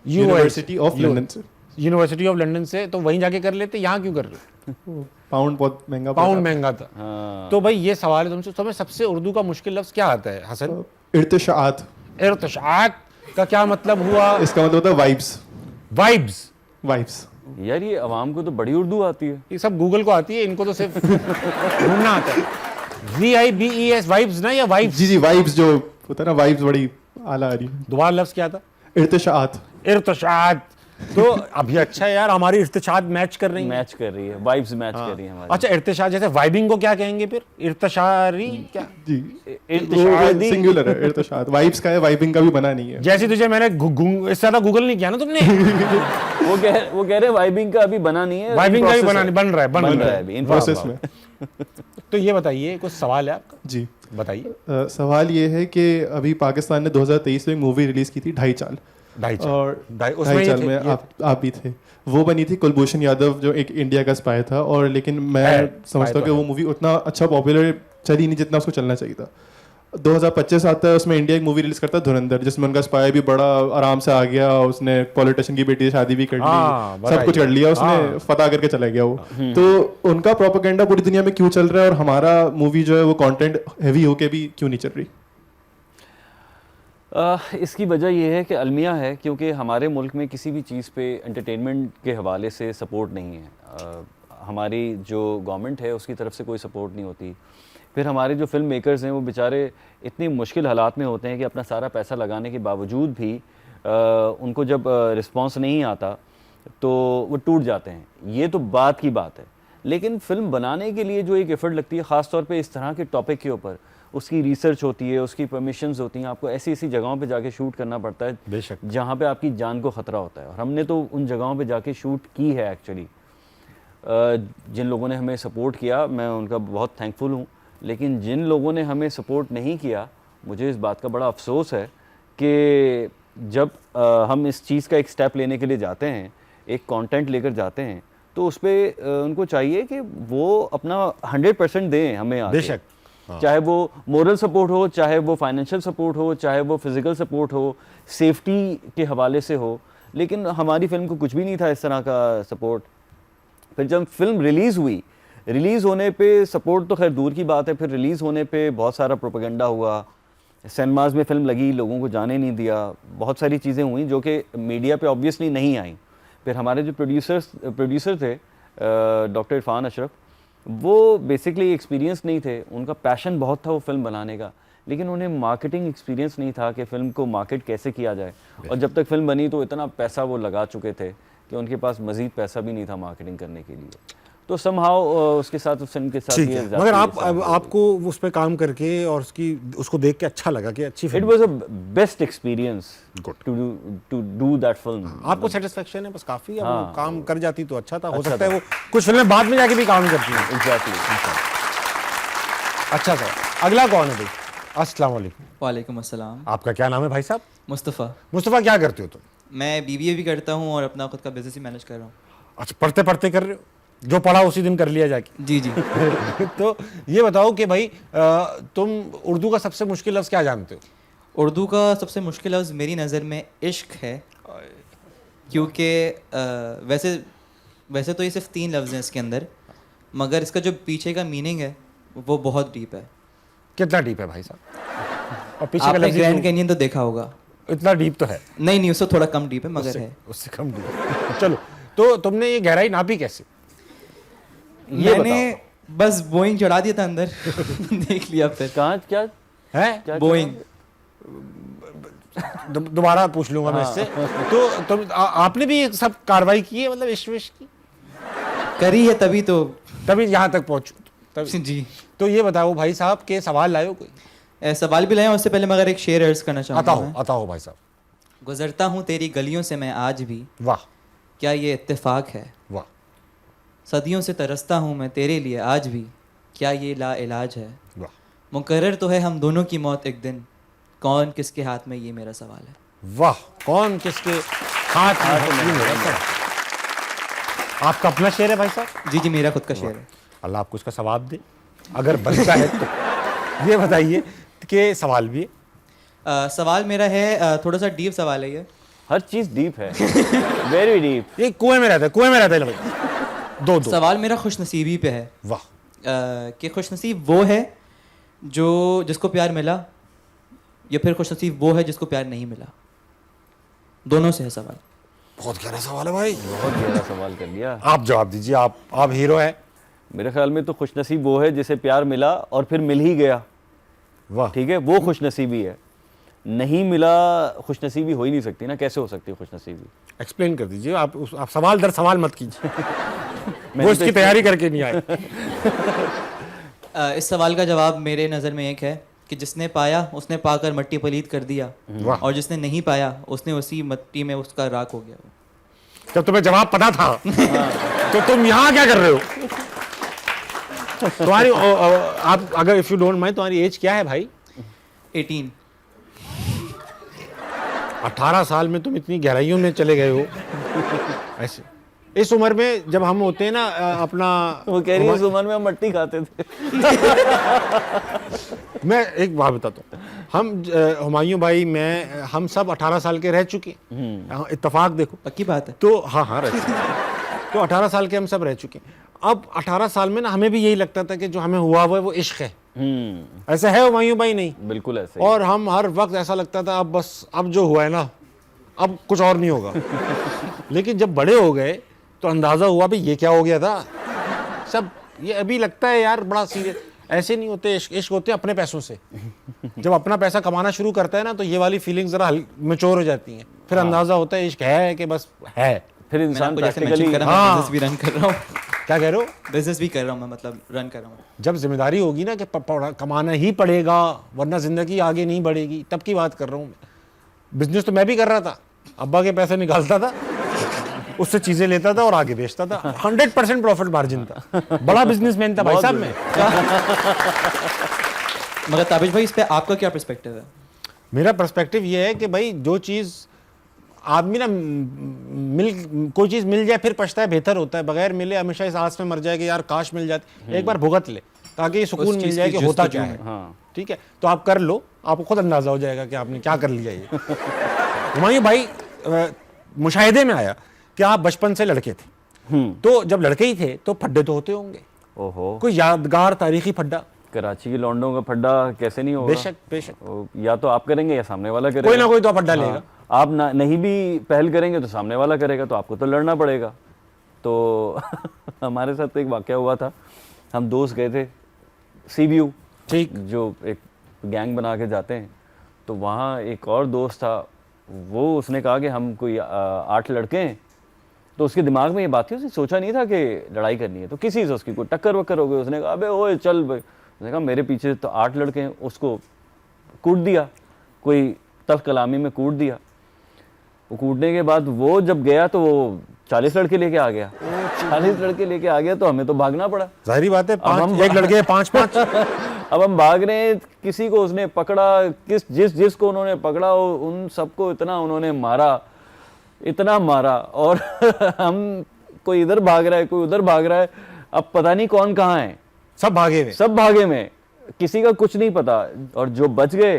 यूनिवर्सिटी ऑफ लंदन से। यूनिवर्सिटी ऑफ लंदन से। तो वहीं जाके कर लेते, यहाँ क्यों कर रहे हो? पाउंड बहुत महंगा पाउंड महंगा था। हाँ। तो भाई ये सवाल है तुमसे, तुम्हें सबसे उर्दू का मुश्किल लफ्ज क्या आता है हसन? इर्तिशात। इर्तिशात का क्या मतलब हुआ? इसका मतलब होता है वाइब्स। वाइब्स। वाइब्स। यार ये अवाम को तो बड़ी उर्दू आती है। ये सब गूगल को आती है, इनको तो सिर्फ ढूंढना आता है। VIBES वाइब्स ना, या वाइब्स? जी जी, वाइब्स जो होता है ना, वाइब्स बड़ी आला आ रही है। दोबारा लफ्ज क्या था? इर्तिशात। इर्तिशात। तो अभी अच्छा है यार, हमारी इर्तिशाद मैच कर रही है। मैच कर रही है, वाइब्स मैच कर रही है हमारी। अच्छा, इर्तिशाद जैसे वाइबिंग को क्या कहेंगे फिर? इर्तिशारी क्या? जी इर्तिशादी सिंगुलर है इर्तिशाद, वाइब्स का है, वाइबिंग का भी बना नहीं है। जैसे तुझे मैंने इस तरह गूगल नहीं किया ना तुमने। वो कह रहे वाइबिंग का अभी बना नहीं है, वाइबिंग का भी process बना है। नहीं, बन रहा है, बन रहा है। अभी in प्रोसेस process। में। तो ये बताइए, कुछ सवाल है आपका? जी बताइए। सवाल ये है कि अभी पाकिस्तान ने 2023 में एक मूवी रिलीज की थी ढाई चाल, ढाई चाल। और उसमें ढाई ये चाल थे- में ये- आप भी थे। वो बनी थी कुलभूषण यादव, जो एक इंडिया का स्पाई था, और लेकिन मैं है, समझता spy हूँ कि तो वो है। मूवी उतना अच्छा पॉपुलर चली नहीं जितना उसको चलना चाहिए था। 2025 आता है, उसमें इंडिया एक मूवी रिलीज करता है धुरंधर, जिसमें उनका स्पाई भी बड़ा आराम से आ गया, उसने पॉलिटिशियन की बेटी से शादी भी कर हाँ, ली, बधाई। सब कुछ कर लिया उसने, हाँ। फतह करके चला गया वो। तो उनका प्रोपेगेंडा पूरी दुनिया में क्यों चल रहा है और हमारा मूवी जो है वो कंटेंट हैवी होके भी क्यों नहीं चल रही? इसकी वजह यह है कि अलमिया है, क्योंकि हमारे मुल्क में किसी भी चीज़ पे एंटरटेनमेंट के हवाले से सपोर्ट नहीं है। हमारी जो गवर्नमेंट है उसकी तरफ से कोई सपोर्ट नहीं होती। फिर हमारे जो फिल्म मेकर्स हैं वो बेचारे इतनी मुश्किल हालात में होते हैं कि अपना सारा पैसा लगाने के बावजूद भी उनको जब रिस्पांस नहीं आता तो वो टूट जाते हैं। ये तो बात की बात है, लेकिन फ़िल्म बनाने के लिए जो एक एफ़र्ट लगती है, ख़ास तौर पे इस तरह के टॉपिक के ऊपर, उसकी रिसर्च होती है, उसकी परमिशंस होती हैं, आपको ऐसी ऐसी जगहों पे जाके शूट करना पड़ता है बेशक। जहाँ पे आपकी जान को ख़तरा होता है। और हमने तो उन जगहों पे जाके शूट की है एक्चुअली। जिन लोगों ने हमें सपोर्ट किया, मैं उनका बहुत थैंकफुल हूँ, लेकिन जिन लोगों ने हमें सपोर्ट नहीं किया, मुझे इस बात का बड़ा अफसोस है कि जब हम इस चीज़ का एक स्टेप लेने के लिए जाते हैं, एक कंटेंट लेकर जाते हैं, तो उस पर उनको चाहिए कि वो अपना 100% दें हमें आके। बेशक। चाहे वो मोरल सपोर्ट हो, चाहे वो फाइनेंशियल सपोर्ट हो, चाहे वो फिज़िकल सपोर्ट हो, सेफ्टी के हवाले से हो, लेकिन हमारी फ़िल्म को कुछ भी नहीं था इस तरह का सपोर्ट। फिर जब फिल्म रिलीज़ हुई, रिलीज़ होने पे सपोर्ट तो खैर दूर की बात है, फिर रिलीज़ होने पे बहुत सारा प्रोपेगेंडा हुआ, सिनेमाज में फ़िल्म लगी, लोगों को जाने नहीं दिया, बहुत सारी चीज़ें हुई जो कि मीडिया पे ऑब्वियसली नहीं आई। फिर हमारे जो प्रोड्यूसर थे डॉक्टर इरफान अशरफ, वो बेसिकली एक्सपीरियंस नहीं थे, उनका पैशन बहुत था वो फिल्म बनाने का, लेकिन उन्हें मार्केटिंग एक्सपीरियंस नहीं था कि फ़िल्म को मार्केट कैसे किया जाए। और जब तक फिल्म बनी तो इतना पैसा वो लगा चुके थे कि उनके पास मज़ीद पैसा भी नहीं था मार्केटिंग करने के लिए। तो समहाउ उसके साथ, उस फिल्म के साथ ठीक ये है, ज़्यादा मगर ये साथ आपको उस पर काम करके और उसको देख के अच्छा लगा कि अच्छी it film. Was a best experience Good. To do that film. आपको सेटिस्फेक्शन है बस, काफी। अब वो हाँ। काम कर जाती तो अच्छा था। हो अच्छा सकता है था। वो कुछ फिल्में बाद में जाके भी काम करती हैं। एग्जैक्टली। अच्छा सर, अगला कौन है भाई? अस्सलाम वालेकुम। वालेकुम अस्सलाम। आपका क्या नाम है भाई साहब? मुस्तफ़ा। मुस्तफ़ा, क्या करते हो तुम? मैं बीबीए भी करता हूँ और अपना खुद का बिजनेस ही मैनेज कर रहा हूँ। अच्छा, पढ़ते पढ़ते कर रहे हो? जो पढ़ा उसी दिन कर लिया जाके। जी जी। तो ये बताओ कि भाई तुम उर्दू का सबसे मुश्किल लफ्ज़ क्या जानते हो? उर्दू का सबसे मुश्किल लफ्ज़ मेरी नज़र में इश्क है, क्योंकि वैसे तो ये सिर्फ 3 लफ्ज़ हैं इसके अंदर, मगर इसका जो पीछे का मीनिंग है वो बहुत डीप है। कितना डीप है भाई साहब? और पीछे का आपने लफ्ज़ ग्रैंड कैनियन तो देखा होगा। इतना डीप तो है? नहीं, उससे थोड़ा कम डीप है, मगर है। उससे कम डीप। चलो, तो तुमने ये गहराई नापी कैसे? ये मैंने बस बोइंग चढ़ा दिया था अंदर देख लिया फिर। कहाँ क्या है? बोइंग। दोबारा पूछ लूंगा मैं इससे। तो तुम आपने भी ये सब कार्रवाई की है, मतलब इश्क विश्क की? करी है तभी यहाँ तक पहुँचो जी। तो ये बताओ भाई साहब के सवाल लाए हो कोई? सवाल भी लाया, उससे पहले मगर एक शेर अर्ज करना चाहूँगा मैं। आता हो भाई साहब। गुजरता हूँ तेरी गलियों से मैं आज भी, वाह क्या ये इत्तेफाक है? वाह। सदियों से तरसता हूँ मैं तेरे लिए आज भी, क्या ये ला इलाज है? वाह मुकर्रर तो है हम दोनों की मौत एक दिन, कौन किसके हाथ में, ये मेरा सवाल है। वाह। कौन किसके हाथ में है, ये मेरा सवाल। आपका अपना शेर है भाई साहब? जी जी, मेरा खुद का शेर है। अल्लाह आपको इसका सवाब दे, अगर बनता है तो। ये बताइए कि सवाल भी है। सवाल मेरा है, थोड़ा सा डीप सवाल है ये। हर चीज़ डीप है, वेरी डीप। ये कुएं में रहता है भाई। दो सवाल मेरा खुशनसीबी पे है। वाह। कि खुशनसीब वो है जो जिसको प्यार मिला, या फिर खुशनसीब वो है जिसको प्यार नहीं मिला? दोनों से है सवाल। बहुत गहरा सवाल है भाई। बहुत गहरा सवाल कर लिया। आप जवाब दीजिए, आप हीरो है। मेरे ख्याल में तो खुशनसीब वो है जिसे प्यार मिला और फिर मिल ही गया। वाह। ठीक है, वो खुशनसीबी है। नहीं मिला खुशनसीबी हो ही नहीं सकती ना, कैसे हो सकती है खुशनसीबी? एक्सप्लेन कर दीजिए आप सवाल दर सवाल मत कीजिए। वो तो इसकी तैयारी करके नहीं आए। इस सवाल का जवाब मेरे नज़र में एक है कि जिसने पाया उसने पाकर मट्टी पलीत कर दिया, वाह। और जिसने नहीं पाया उसने उसी मट्टी में उसका राख हो गया। जब तुम्हें जवाब पता था तो तुम यहाँ क्या कर रहे हो? तुम्हारी आप अगर इफ यू डोंट माइंड तुम्हारी एज क्या है भाई? 18। 18 साल में तुम इतनी गहराइयों में चले गए हो ऐसे। इस उम्र में जब हम होते हैं ना अपना वो कह रही है इस उम्र में हम मट्टी खाते थे। मैं एक बात बताता हूँ, हम हुमायूं भाई मैं हम सब 18 साल के रह चुके हैं, इत्तेफाक देखो। पक्की बात है। तो हाँ रह चुके हैं। तो 18 साल के हम सब रह चुके हैं। अब 18 साल में ना हमें भी यही लगता था कि जो हमें हुआ है वो इश्क है। ऐसा है हुमायूं भाई? नहीं, बिल्कुल ऐसे ही। और हम हर वक्त ऐसा लगता था अब बस अब जो हुआ है ना अब कुछ और नहीं होगा। लेकिन जब बड़े हो गए तो अंदाजा हुआ भाई ये क्या हो गया था सब। ये अभी लगता है यार बड़ा सीरियस। ऐसे नहीं होते इश्क होते अपने पैसों से। जब अपना पैसा कमाना शुरू करता है ना तो ये वाली फीलिंग्स जरा मैच्योर हो जाती हैं, फिर अंदाजा होता है इश्क है कि बस है। फिर मैंने इंसान आपको जैसे प्रैक्टिकली mention करा, मैं बिजनेस भी रन कर रहा हूँ। क्या कह रहे हो? बिजनेस भी कर रहा हूँ मैं, मतलब रन कर रहा हूँ। जब जिम्मेदारी होगी ना कि कमाना ही पड़ेगा वरना जिंदगी आगे नहीं बढ़ेगी, तब की बात कर रहा हूँ। बिजनेस तो मैं भी कर रहा था, अब्बा के पैसे निकालता था, उससे चीजें लेता था और आगे बेचता था। 100% प्रॉफिट मार्जिन था। बड़ा बिजनेसमैन था भाई साहब मैं। मगर ताबिश भाई इस पे आपका क्या पर्सपेक्टिव है? मेरा पर्सपेक्टिव ये है कि भाई जो चीज़ आदमी ना कोई चीज़ मिल जाए फिर पछता है बेहतर होता है। बगैर मिले हमेशा इस आस में मर जाए कि यार काश मिल जाती। एक बार भुगत ले ताकि ये सुकून मिल जाए कि होता क्या है। हाँ। ठीक है, तो आप कर लो, आपको खुद अंदाजा हो जाएगा कि आपने क्या कर लिया। ये हुमायूं भाई मुशाहिदे में आया कि आप बचपन से लड़के थे, तो जब लड़के ही थे तो फड्डे तो होते होंगे, ओहो, कोई यादगार तारीखी फड्डा? कराची की लौंडों का फड्डा कैसे नहीं होगा? बेशक बेशक। या तो आप करेंगे या सामने वाला करेगा। कोई ना कोई तो फड्डा लेगा। आप नहीं भी पहल करेंगे तो सामने वाला करेगा, तो आपको तो लड़ना पड़ेगा। तो हमारे साथ तो एक वाकया हुआ था। हम दोस्त गए थे CBU, ठीक, जो एक गैंग बना के जाते हैं। तो वहाँ एक और दोस्त था, वो उसने कहा कि हम कोई 8 लड़के हैं। तो उसके दिमाग में ये बात थी, उसने सोचा नहीं था कि लड़ाई करनी है। तो किसी से उसकी कोई टक्कर वक्कर हो गई, उसने कहा अबे ओए चल भाई। उसने कहा मेरे पीछे तो 8 लड़के हैं, उसको कूट दिया, कोई तल्ख कलामी में कूट दिया। वो कूटने के बाद वो जब गया तो वो 40 लड़के लेके आ गया। 40 लड़के लेके आ गया तो हमें तो भागना पड़ा। जाहिर बात है, एक लड़के 5-5। अब हम भाग रहे हैं, किसी को उसने पकड़ा, जिसको उन्होंने पकड़ा उन सबको इतना उन्होंने मारा, इतना मारा। और हम कोई इधर भाग रहा है, कोई उधर भाग रहा है, अब पता नहीं कौन कहाँ है। सब भागे में, सब भागे में, किसी का कुछ नहीं पता। और जो बच गए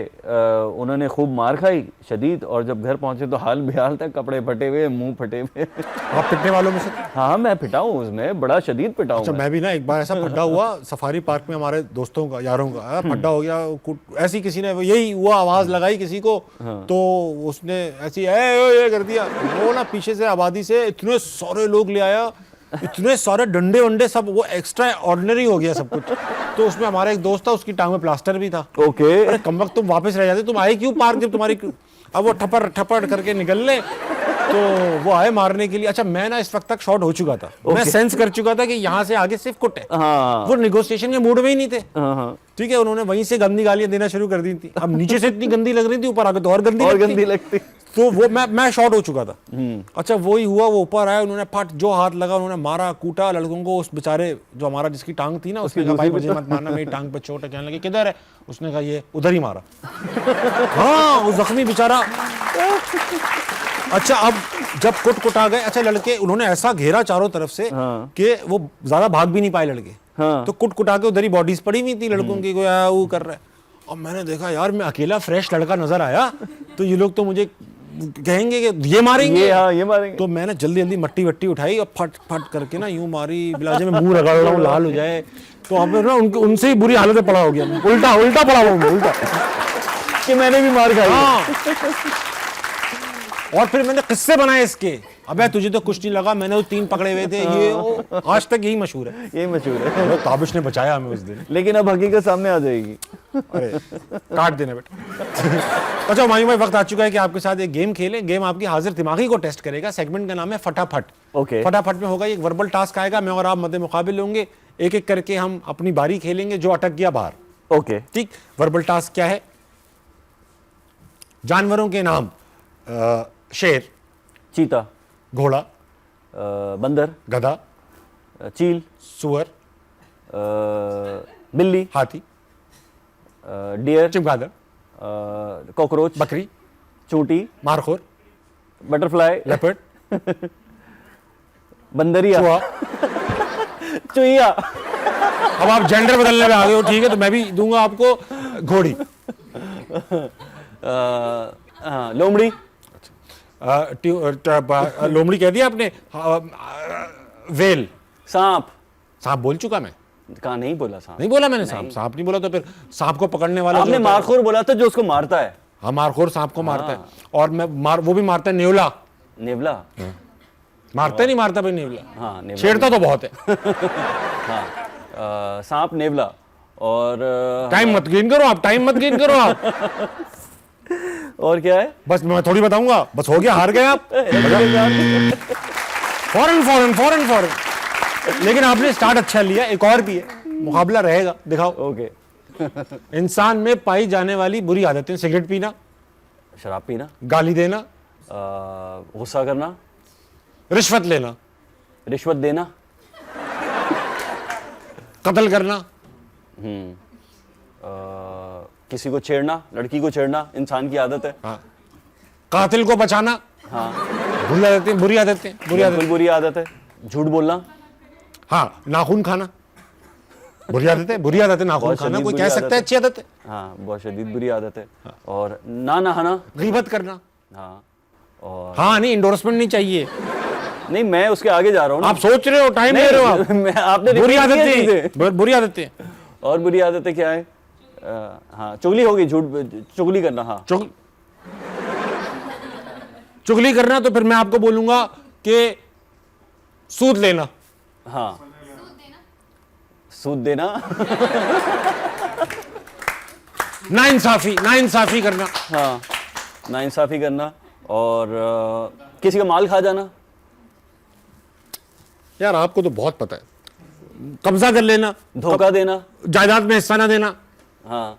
उन्होंने खूब मार खाई शदीद। और जब घर पहुंचे तो हाल बेहाल था, कपड़े फटे हुए, मुंह फटे हुए। आप पिटने वालों में से? हाँ, मैं पिटा हूँ उसमें, बड़ा शदीद पिटा हूँ। अच्छा, मैं भी ना एक बार ऐसा फड्डा हुआ सफारी पार्क में, हमारे दोस्तों का, यारों का फड्डा हो गया। ऐसी किसी ने यही हुआ, आवाज लगाई किसी को, तो उसने ऐसी ये कर दिया। वो ना पीछे से आबादी से इतने सारे लोग ले आया, इतने सारे डंडे वंडे, सब वो एक्स्ट्रा ऑर्डिनरी हो गया सब कुछ। तो उसमें हमारा एक दोस्त था, उसकी टांग में प्लास्टर भी था। ओके। अरे कम वक्त तुम वापस रह जाते, तुम आए क्यों पार्क जब तुम्हारी। अब वो ठपड़ करके निकल ले, तो वो आए मारने के लिए। अच्छा, मैं ना इस वक्त तक शॉर्ट हो चुका था, मैं सेंस कर चुका था कि यहाँ से आगे सिर्फ कुट है। हाँ। वो नेगोशिएशन के मूड में ही नहीं थे। हाँ। ठीक है, उन्होंने वहीं से गंदी गालियां देना शुरू कर दी थी। अब नीचे से इतनी गंदी लग रही थी, ऊपर आके तो और गंदी लगती। तो वो मैं शॉर्ट हो चुका था। अच्छा, वही हुआ, वो ऊपर आया, उन्होंने फट जो हाथ लगा उन्होंने मारा, कूटा लड़कों को। उस बेचारे जो हमारा जिसकी टांग थी ना, उसने कहा भाई मुझे मत मारना, मेरी टांग पे चोट है। कहने लगे किधर है? उसने कहा ये उधर ही मारा। हाँ, वो जख्मी बेचारा। अच्छा, अब जब कुटा गए, अच्छा लड़के उन्होंने ऐसा घेरा चारों तरफ से कि वो ज्यादा भाग भी नहीं पाए लड़के। तो कुटा के उधर ही बॉडीज पड़ी हुई थी लड़कों की, कोई आया वो कर रहा है। और मैंने देखा यार, मैं अकेला फ्रेश लड़का नजर आया, तो ये लोग तो मुझे कहेंगे कि ये मारेंगे। ये मारेंगे। तो मैंने जल्दी जल्दी मट्टी वट्टी उठाई और फट करके ना यूं मारी, बिलाजे में मुंह रगड़ रहा हूँ, लाल हो जाए। तो अब ना उनसे ही बुरी हालत में पड़ा हो गया, उल्टा पड़ा हुआ मैं, उल्टा कि मैंने भी मार खाई। हाँ। और फिर मैंने किस्से बनाए इसके, अबे तुझे तो कुछ नहीं लगा, मैंने वो 3 पकड़े हुए थे, ये आज तक यही मशहूर है। यही मशहूर है। ताबिश ने बचाया हमें उस दिन। लेकिन अब हकीकत सामने आ जाएगी। अरे काट देना बेटा। अच्छा हुमायूं भाई, वक्त आ चुका है कि आपके साथ एक गेम खेलें। गेम आपकी हाजिर दिमागी को टेस्ट करेगा। सेगमेंट का नाम है फटाफट। ओके। फटाफट में होगा एक वर्बल टास्क आएगा, मैं और आप मद्दे मुकाबिल होंगे, एक एक करके हम अपनी बारी खेलेंगे, जो अटक गया बाहर। ओके। ठीक। वर्बल टास्क क्या है? जानवरों के नाम, शेर, चीता, घोड़ा, बंदर, गधा, चील, सुअर, बिल्ली, हाथी, डियर, चमगादड़, कॉकरोच, बकरी, चूंटी, मारखोर, बटरफ्लाई, लेपर्ड, बंदरिया, चूहा। चुईया। अब आप जेंडर बदलने में आ गए हो, ठीक है, तो मैं भी दूंगा आपको घोड़ी, लोमड़ी, लोमड़ी कह दिया आपने, वेल, सांप। सांप बोल चुका मैं, कहा नहीं बोला सांप? नहीं बोला मैंने सांप। सांप नहीं बोला तो फिर सांप को पकड़ने वाला आपने जो होता है- मारखोर बोला था, जो उसको मारता है। हाँ, मारखोर सांप को मारता है। और वो भी मारता है नेवला। नेवला। मारता नहीं मारता भाई नेवला? हाँ, नेवला। छेड़ता तो बहुत है। हाँ, सांप, नेवला और टाइम मत गेन करो आप, टाइम मत गेन करो आप। और क्या है? बस मैं थोड़ी बताऊंगा, बस हो गया, हार गए आप। फौरन फौरन फौरन फौरन। लेकिन आपने स्टार्ट अच्छा लिया, एक और भी है, मुकाबला रहेगा, दिखाओ। ओके। इंसान में पाई जाने वाली बुरी आदतें: सिगरेट पीना, शराब पीना, गाली देना, गुस्सा करना, रिश्वत लेना, रिश्वत देना, कत्ल करना, किसी को छेड़ना, लड़की को छेड़ना इंसान की आदत है। हाँ, कातिल को बचाना, हाँ, बुरी आदतें, बुरी आदतें, बुरी आदतें। बिल्कुल बुरी आदत है। झूठ बोलना, हाँ, नाखून खाना, बुरी आदत है, बुरी आदत है नाखून बहुत खाना। शदीद कोई बुरी कह सकता आदत है है। अच्छी आदत है। हाँ, बहुत शदीद बुरी आदत है। और ना नहाना, गीबत करना। हाँ, और हाँ, नहीं, इंडोर्समेंट नहीं चाहिए। नहीं, मैं उसके आगे जा रहा हूँ ना। आप सोच रहे हो, टाइम ले रहे हो आप। आपने बुरी repeat किया आदतें, चीजें। बुरी आदतें। और बुरी आदतें क्या है? हाँ, चुगली होगी, चुगली करना। हाँ, चुगली करना, तो फिर मैं आपको बोलूंगा कि सूद लेना। हाँ, सूद देना। नाइंसाफी करना। हाँ, नाइंसाफी करना। और किसी का माल खा जाना। यार आपको तो बहुत पता है। कब्जा कर लेना, धोखा देना, जायदाद में हिस्सा ना देना। हाँ,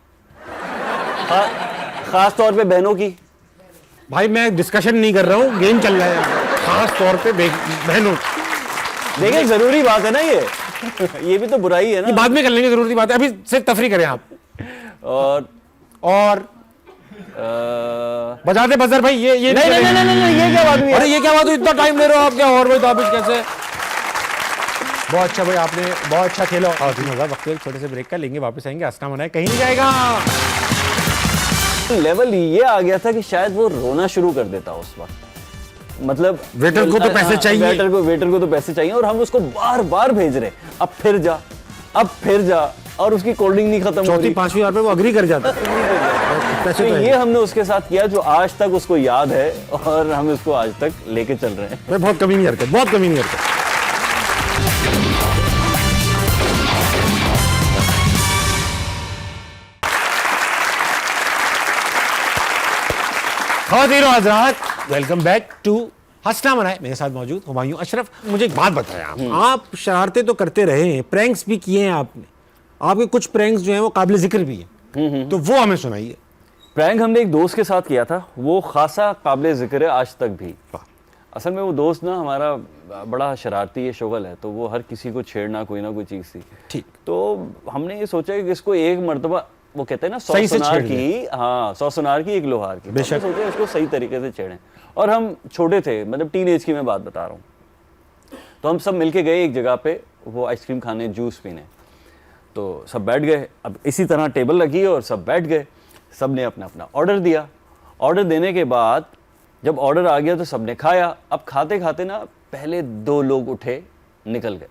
खास तौर पे बहनों की। भाई मैं डिस्कशन नहीं कर रहा हूँ, गेम चल रहा है। खास तौर पे बहनों। देखिए, जरूरी बात है ना ये। ये भी तो बुराई है ये ना। बाद में कर लेंगे, जरूरी बात है, अभी सिर्फ तफरी करें आप। और बजा दे बजर भाई। ये नहीं, ये क्या बात हुई? अरे ये क्या बात हुई, इतना टाइम ले रहे हो आप? क्या और भाई टॉपिक कैसे? बहुत अच्छा भाई, आपने बहुत अच्छा खेला। और दिन होगा, वक्त एक छोटे से ब्रेक का लेंगे, वापस आएंगे। हंसना मनाए कहीं नहीं जाएगा। लेवल ये आ गया था कि शायद वो रोना शुरू कर देता उस वक्त। मतलब वेटर को तो पैसे चाहिए। वेटर को तो पैसे चाहिए, और हम उसको बार बार भेज रहे, अब फिर जा, अब फिर जा, और उसकी कोल्ड ड्रिंक नहीं खत्म हो चौथी रही। पांचवी बार पे वो अग्री कर जाता है। तो ये हमने उसके साथ किया, जो आज तक उसको याद है, और हम इसको आज तक लेके चल रहे हैं। मैं बहुत कमीनी हरकत, बहुत कमीनी हरकत। ख़वातीन हज़रात, वेलकम बैक टू हंसना मनाए। मेरे साथ मौजूद हुमायूं अशरफ। मुझे एक बात बताएं, आप शरारतें तो करते रहे हैं, प्रैंक्स भी किए हैं आपने। आपके कुछ प्रैंक्स जो हैं वो काबिल जिक्र भी हैं, तो वो हमें सुनाइए। प्रैंक हमने एक दोस्त के साथ किया था, वो खासा काबिल जिक्र है आज तक भी। असल में वो दोस्त ना हमारा बड़ा शरारती है, शोगल है, तो वो हर किसी को छेड़ना कोई ना कोई चीज़ थी। ठीक। तो हमने ये सोचा कि इसको एक मर्तबा, वो कहते हैं ना, 100 सही से सुनार छेड़ की, हाँ, 100 सुनार की एक लोहार की। तो हमने सोचा इसको सही तरीके से छेड़ें। और हम छोटे थे, मतलब टीन एज की मैं बात बता रहा हूँ। तो हम सब मिलके गए एक जगह पे, वो आइसक्रीम खाने, जूस पीने। तो सब बैठ गए, अब इसी तरह टेबल लगी और सब बैठ गए। सब ने अपना अपना ऑर्डर दिया। ऑर्डर देने के बाद जब ऑर्डर आ गया तो सब ने खाया। अब खाते खाते ना पहले 2 लोग उठे, निकल गए,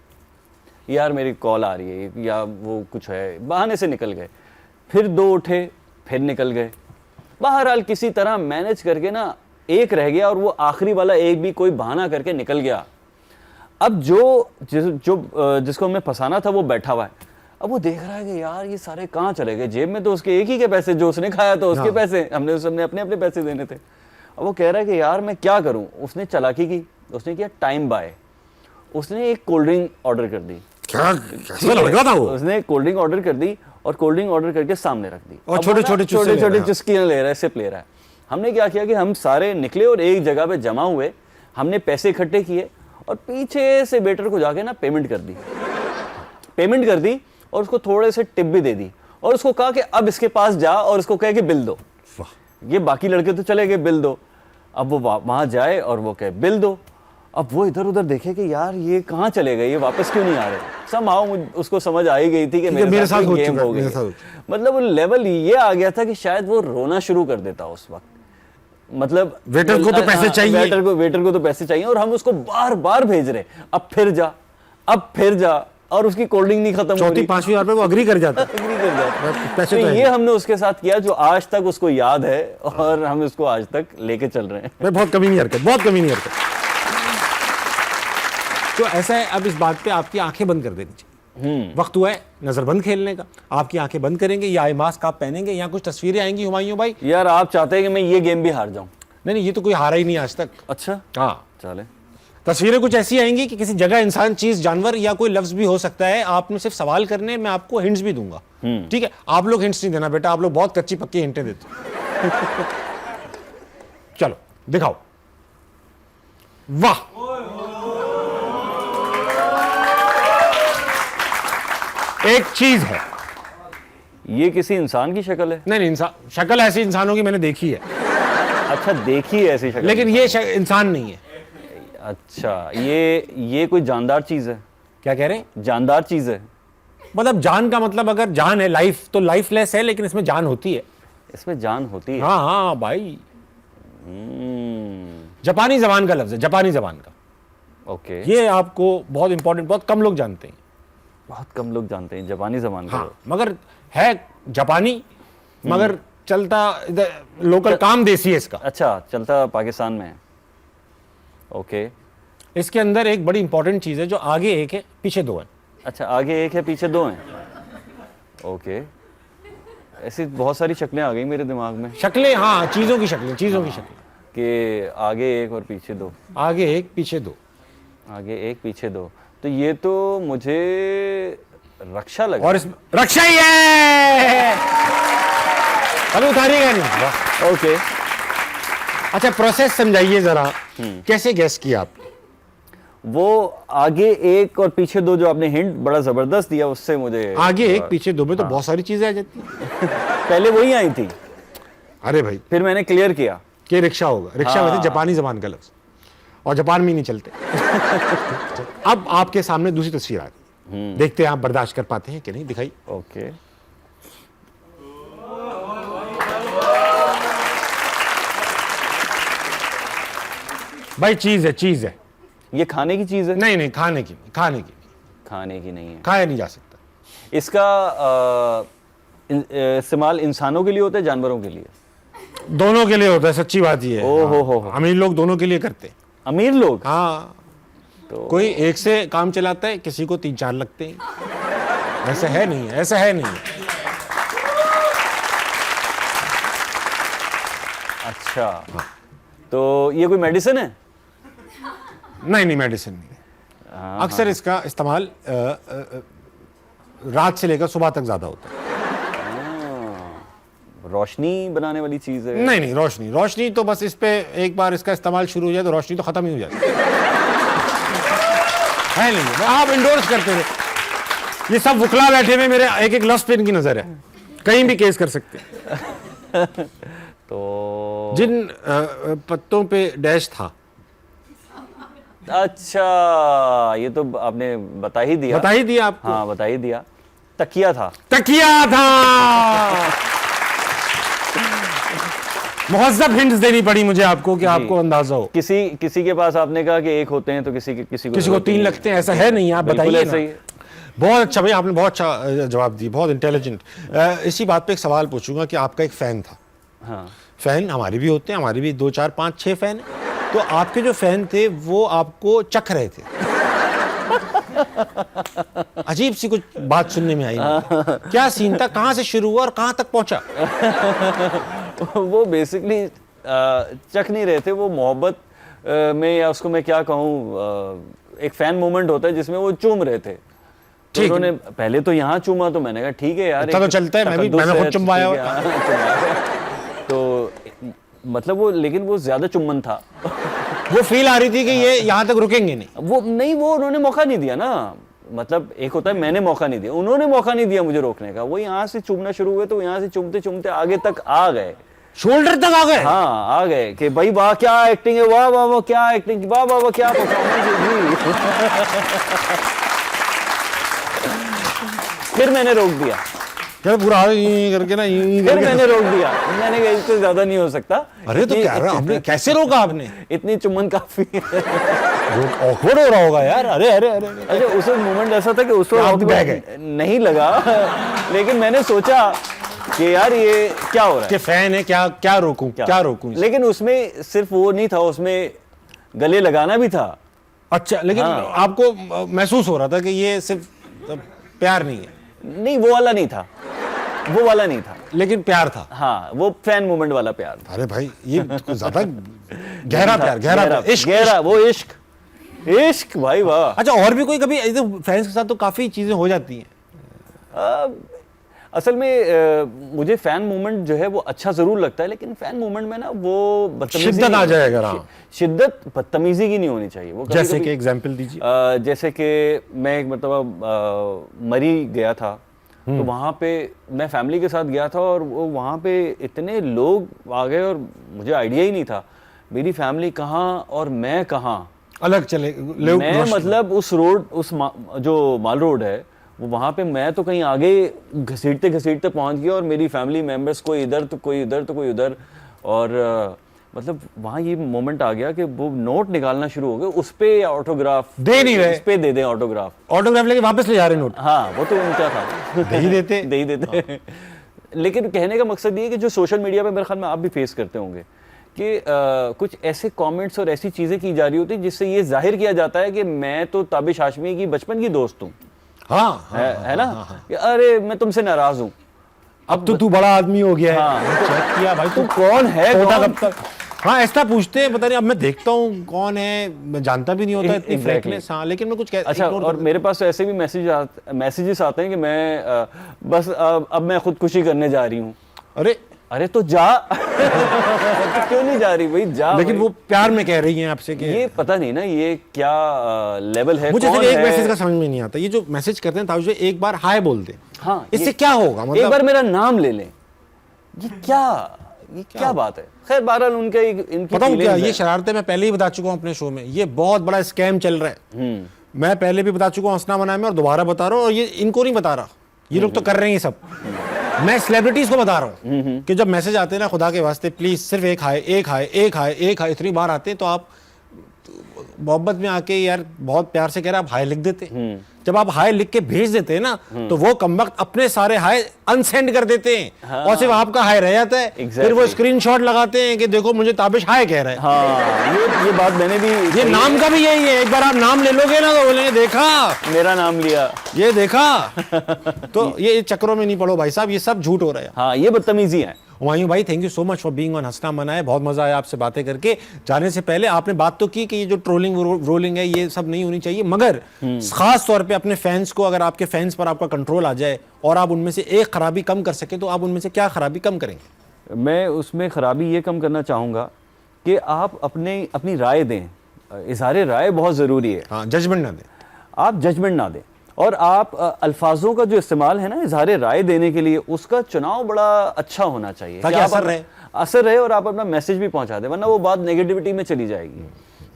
यार मेरी कॉल आ रही है, या वो कुछ है, बहाने से निकल गए। फिर 2 उठे, फिर निकल गए। बहरहाल किसी तरह मैनेज करके ना एक रह गया, और वो आखिरी वाला एक भी कोई बहाना करके निकल गया। अब जिसको हमें फंसाना था वो बैठा हुआ है। अब वो देख रहा है कि यार ये सारे कहाँ चले गए, जेब में तो उसके एक ही के पैसे, जो उसने खाया तो उसके पैसे, हमने अपने अपने पैसे देने थे। अब वो कह रहा है कि यार मैं क्या करूं। उसने चालाकी की, उसने किया टाइम बाय, उसने एक कोल्ड ड्रिंक ऑर्डर कर दी। क्या कैसा लड़का था वो? उसने कोल्ड ड्रिंक ऑर्डर कर दी और कोल्ड ड्रिंक ऑर्डर करके सामने रख दी, और छोटे-छोटे चुस्से ले रहा है। चुस्कियां ले रहा है, सिप ले रहा है। हमने क्या किया कि हम सारे निकले और एक जगह पे जमा हुए, हमने पैसे इकट्ठे किए और पीछे से वेटर को जाके ना पेमेंट कर दी और उसको थोड़े से टिप भी दे दी और उसको कहा कि अब इसके पास जा और उसको कहे कि बिल दो। ये बाकी लड़के तो चले गए, बिल दो। अब वो वहां जाए और वो कहे बिल दो। अब वो इधर उधर देखे कि यार ये कहाँ चले गए, ये वापस क्यों नहीं आ रहे। समहाउ उसको समझ आ ही गई थी कि मेरे साथ हो गेम चुका हो गई। मेरे साथ। मतलब वो लेवल ये आ गया था कि शायद वो रोना शुरू कर देता उस वक्त। मतलब वेटर को तो पैसे चाहिए, वेटर को तो पैसे चाहिए और हम उसको बार बार भेज रहे, अब फिर जा, और उसकी कोल्ड ड्रिंक नहीं खत्म हो रही। 4-5 बार पे वो अग्री कर जाता। पैसे तो तो ये हमने उसके साथ किया जो आज तक उसको याद है और हम इसको आज तक लेके चल रहे हैं। मैं बहुत कमीनी हरकत। तो ऐसा है, अब इस बात पे आपकी आंखें बंद कर देनी चाहिए। वक्त हुआ है नजरबंद खेलने का। आपकी आंखें बंद करेंगे, या आई मास्क आप पहनेंगे, यहाँ कुछ तस्वीरें आएंगी हुमायूं भाई। यार आप चाहते हैं कि मैं ये गेम भी हार जाऊं? नहीं, ये तो कोई हारा ही नहीं आज तक। अच्छा, हाँ, चले। तस्वीरें कुछ ऐसी आएंगी कि किसी जगह इंसान, चीज, जानवर या कोई लफ्ज भी हो सकता है। आपने सिर्फ सवाल करने, मैं आपको हिंट्स भी दूंगा। ठीक है? आप लोग हिंट्स नहीं देना बेटा, आप लोग बहुत कच्ची पक्की हिंटें देते हो। चलो दिखाओ। वाह, एक चीज है। ये किसी इंसान की शक्ल है? नहीं, इंसान शक्ल ऐसी इंसानों की मैंने देखी है, अच्छा, देखी है ऐसी शक्ल, लेकिन ये इंसान नहीं है। अच्छा, ये कोई जानदार चीज है? क्या कह रहे हैं? जानदार चीज है? मतलब जान का मतलब, अगर जान है, लाइफ तो लाइफलेस है, लेकिन इसमें जान होती है। इसमें जान होती है? हाँ भाई, जापानी जबान का लफ्ज है, जापानी जबान का। ओके, ये आपको बहुत इंपॉर्टेंट, बहुत कम लोग जानते हैं। बहुत कम लोग जानते हैं जापानी जबान का। हाँ, मगर है जापानी, मगर चलता लोकल काम देसी है इसका। अच्छा, चलता पाकिस्तान में है। ओके, इसके अंदर एक बड़ी इंपॉर्टेंट चीज है, जो आगे एक है पीछे दो है। अच्छा, आगे एक है पीछे दो हैं। ओके, ऐसी बहुत सारी शक्लें आ गई मेरे दिमाग में शक्लें, हाँ, चीजों की शक्लें कि आगे एक और पीछे दो। आगे एक पीछे दो। आगे एक पीछे दो, तो ये तो मुझे रक्षा लगा। और इसमें रक्षा ही है। अभी उतारिएगा नहीं। वाह, ओके, अच्छा, प्रोसेस समझाइए जरा, कैसे गैस किया आप? वो आगे एक और पीछे दो जो आपने हिंट बड़ा जबरदस्त दिया, उससे मुझे आगे एक पीछे दो में तो बहुत सारी चीजें आ जाती हैं। पहले वही आई थी, अरे भाई, फिर मैंने क्लियर किया कि रिक्शा होगा। रिक्शा वैसे जापानी जबान का लफ्ज, और जापान में नहीं चलते। अब आपके सामने दूसरी तस्वीर आ गई, देखते हैं आप बर्दाश्त कर पाते हैं कि नहीं। दिखाई। ओके, भाई चीज है। ये खाने की चीज है? नहीं, खाने की खाने की नहीं है। खाया नहीं जा सकता। इसका इस्तेमाल इंसानों के लिए होता है, जानवरों के लिए? दोनों के लिए होता है, सच्ची बात ये है। ओहो हो। अमीर लोग दोनों के लिए करते हैं। अमीर लोग? हाँ, तो कोई एक से काम चलाता है, किसी को 3-4 लगते हैं। ऐसा है नहीं। अच्छा, तो ये कोई मेडिसिन है? नहीं, मेडिसिन नहीं है। अक्सर इसका इस्तेमाल रात से लेकर सुबह तक ज्यादा होता है। रोशनी बनाने वाली चीज है? नहीं, रोशनी तो बस इस पे एक बार इसका इस्तेमाल शुरू हो जाए तो रोशनी तो खत्म ही हो जाती है नहीं। आप इंडोर्स करते रहे। ये सब वुकला बैठे हुए मेरे एक लफ्ज पे इनकी नजर है, कहीं भी केस कर सकते हैं। तो जिन पत्तों पे डैश था। अच्छा, ये तो आपने बता ही दिया आपको। हाँ, बता ही दिया। तकिया था। मुहज़्ज़ब हिंट्स देनी पड़ी मुझे आपको कि आपको अंदाजा हो। किसी के पास आपने कहा कि एक होते हैं तो किसी को 3 लगते हैं, ऐसा है नहीं। आप बताइए ना। बहुत अच्छा भाई, आपने बहुत अच्छा जवाब दिया, बहुत इंटेलिजेंट। इसी बात पे एक सवाल पूछूंगा कि आपका एक फैन था। हाँ, फैन हमारे भी होते हैं, हमारे भी 2, 4, 5, 6 फैन। तो आपके जो फैन थे वो आपको चख रहे थे। अजीब सी कुछ बात सुनने में आई मुझे। क्या सीन था, कहाँ से शुरू हुआ और कहाँ तक पहुंचा? वो बेसिकली चख नहीं रहे थे, वो मोहब्बत में, या उसको मैं क्या कहूँ, एक फैन मोमेंट होता है जिसमें वो चूम रहे थे। तो उन्होंने पहले तो यहाँ चूमा, तो मैंने कहा ठीक है यार, इतना तो चलता है, मैंने खुद चुमवाया हुआ। तो मतलब वो, लेकिन वो ज्यादा चुम्बन था। वो फील आ रही थी कि ये यहाँ तक रुकेंगे नहीं। वो उन्होंने मौका नहीं दिया ना, मतलब एक होता है मैंने मौका नहीं दिया, उन्होंने मौका नहीं दिया मुझे रोकने का। वो यहाँ से चूमना शुरू हुए, तो यहाँ से चूमते चूमते आगे तक आ गए, शोल्डर तक आ गए। हाँ आ गए कि भाई वाह क्या एक्टिंग है, वाह वाह वाह क्या एक्टिंग, वाह वाह वाह क्या परफॉर्मेंस है। फिर मैंने रोक दिया, क्या पूरा करके ना फिर मैंने रोक दिया, मैंने कहा इससे ज्यादा नहीं हो सकता। अरे तो क्या रहा आपने, कैसे रोका आपने? इतनी चुम्बन काफी है। ऑकवर्ड हो रहा होगा यार। अरे अरे अरे, अच्छा उस मोमेंट ऐसा था कि उस आप वक्त बह गए? नहीं लगा, लेकिन मैंने सोचा कि यार ये क्या हो रहा है, कि फैन है, क्या रोकूं, क्या रोकूं? लेकिन उसमें सिर्फ वो नहीं था, उसमें गले लगाना भी था। अच्छा, लेकिन आपको महसूस हो रहा था कि ये सिर्फ प्यार नहीं है? नहीं वो वाला नहीं था, वो वाला नहीं था, लेकिन प्यार था। हाँ वो फैन मोमेंट वाला प्यार था। अरे भाई ये कुछ ज्यादा गहरा प्यार, गहरा प्यार, इश्क, गहरा, वो इश्क, इश्क भाई वाह। अच्छा, और भी कोई कभी फैंस के साथ तो काफी चीजें हो जाती हैं। असल में मुझे फैन मूवमेंट जो है वो अच्छा जरूर लगता है, लेकिन फैन मूवमेंट में ना वो बदतमीजी शिद्दत आ जाए अगर, शिद्दत बदतमीजी की नहीं होनी चाहिए। वो जैसे कि एग्जांपल दीजिए। जैसे कि मैं एक मतलब मरी गया था, तो वहाँ पे मैं फैमिली के साथ गया था, और वो वहाँ पे इतने लोग आ गए और मुझे आइडिया ही नहीं था मेरी फैमिली कहाँ और मैं कहाँ अलग चले मैं मतलब उस रोड, जो माल रोड है, वो वहाँ पे मैं तो कहीं आगे घसीटते घसीटते पहुँच गया, और मेरी फैमिली मेम्बर्स कोई इधर तो कोई इधर तो कोई उधर, और मतलब वहाँ ये मोमेंट आ गया कि वो नोट निकालना शुरू हो गए, उस पे ऑटोग्राफ दे नहीं रहे, उस पे दे दें ऑटोग्राफ लेके वापस ले जा रहे नोट। हाँ वो तो उनका था, दे ही देते, दे ही देते। लेकिन कहने का मकसद ये है कि जो सोशल मीडिया पे मेरे ख्याल में आप भी फेस करते होंगे कि कुछ ऐसे कमेंट्स और ऐसी चीज़ें की जा रही होती जिससे ये जाहिर किया जाता है कि मैं तो ताबिश हाशमी की बचपन की दोस्त हूँ। है ना, अरे मैं तुमसे नाराज हूँ, अब तो तू बड़ा आदमी हो गया है। हाँ, चेक किया भाई, तू कौन है, कब तक? हाँ ऐसा पूछते हैं, पता नहीं, अब मैं देखता हूँ कौन है, मैं जानता भी नहीं होता इतनी फ्रैंकनेस। हाँ लेकिन मैं कुछ अच्छा, और मेरे पास तो ऐसे भी मैसेजेस आते हैं कि मैं बस अब मैं खुदकुशी करने जा रही हूँ। अरे तो जा। तो क्यों नहीं जा रही भाई, जा। लेकिन वो प्यार में कह रही हैं आपसे कि ये पता नहीं ना ये क्या लेवल है। मुझे सिर्फ एक मैसेज का समझ में नहीं आता, ये जो मैसेज करते हैं ताऊ, एक बार हाय बोल दे, हाँ इससे क्या होगा? मतलब एक बार मेरा नाम ले लें, ये क्या बात है। खैर बहरहाल उनके इनकी पता हूँ क्या, ये शरारतें मैं पहले ही बता चुका हूँ अपने शो में, ये बहुत बड़ा स्कैम चल रहा है। मैं पहले भी बता चुका हूँ हंसना बनाए में, और दोबारा बता रहा हूँ, और ये इनको नहीं बता रहा, ये लोग तो कर रहे हैं ये सब। मैं सेलिब्रिटीज को बता रहा हूँ कि जब मैसेज आते हैं ना, खुदा के वास्ते प्लीज सिर्फ एक हाय, एक हाय, एक हाय, एक हाय, इतनी बार आते हैं, तो आप मोहब्बत में आके यार बहुत प्यार से कह रहे आप हाय लिख देते। जब आप हाय लिख के भेज देते हैं ना, तो वो कमबख्त अपने सारे हाय अनसेंड कर देते हैं। हाँ। और सिर्फ आपका हाय रह जाता है। फिर वो स्क्रीनशॉट लगाते हैं कि देखो मुझे ताबिश हाय कह रहा है। हाँ, ये बात मैंने भी, ये नाम का भी यही है, एक बार आप नाम ले लोगे ना तो बोलेंगे देखा मेरा नाम लिया, ये देखा। तो ये चक्करों में नहीं पड़ो भाई साहब, ये सब झूठ हो रहा है। हाँ ये बदतमीजी है। हुमायूं भाई thank you so much for being on हंसना मनाए, बहुत मजा आया आपसे बातें करके। जाने से पहले आपने बात तो की कि ये जो ट्रोलिंग रोलिंग है ये सब नहीं होनी चाहिए, मगर खास तौर पे अपने फैंस को, अगर आपके फैंस पर आपका कंट्रोल आ जाए और आप उनमें से एक खराबी कम कर सके, तो आप उनमें से क्या खराबी कम करेंगे? मैं उसमें खराबी ये कम करना चाहूँगा कि आप अपनी राय दें। इजहार राय बहुत ज़रूरी है। हाँ, जजमेंट ना दें, आप जजमेंट ना दें, और आप अल्फाजों का जो इस्तेमाल है ना इजहार राय देने के लिए, उसका चुनाव बड़ा अच्छा होना चाहिए ताकि असर रहे और आप अपना मैसेज भी पहुंचा दें, वरना वो बात नेगेटिविटी में चली जाएगी।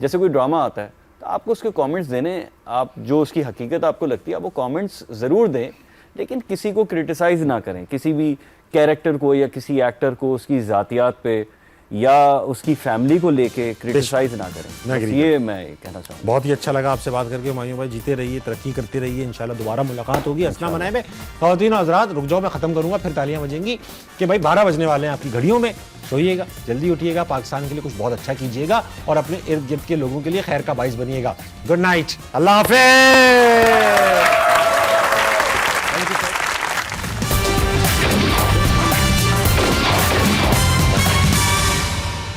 जैसे कोई ड्रामा आता है तो आपको उसके कमेंट्स देने, आप जो उसकी हकीकत आपको लगती है आप वो कमेंट्स ज़रूर दें, लेकिन किसी को क्रिटिसाइज़ ना करें, किसी भी कैरेक्टर को या किसी एक्टर को उसकी ज़ातियात पे या उसकी फैमिली को लेके क्रिटिसाइज ना करें। मैं बस agree ये मैं कहना चाहूँगा। बहुत ही अच्छा लगा आपसे बात करके हुमायूं भाई। जीते रहिए, तरक्की करते रहिए, इंशाल्लाह दोबारा मुलाकात होगी हंसना मनाए में। ख़वातीन और हज़रात, रुक जाओ, मैं ख़त्म करूंगा फिर तालियां बजेंगी कि भाई 12 बजने वाले हैं आपकी घड़ियों में। सोइएगा, जल्दी उठिएगा, पाकिस्तान के लिए कुछ बहुत अच्छा कीजिएगा और अपने इर्द गिर्द के लोगों के लिए खैर का बाइस बनिएगा। गुड नाइट, अल्लाह हाफिज़।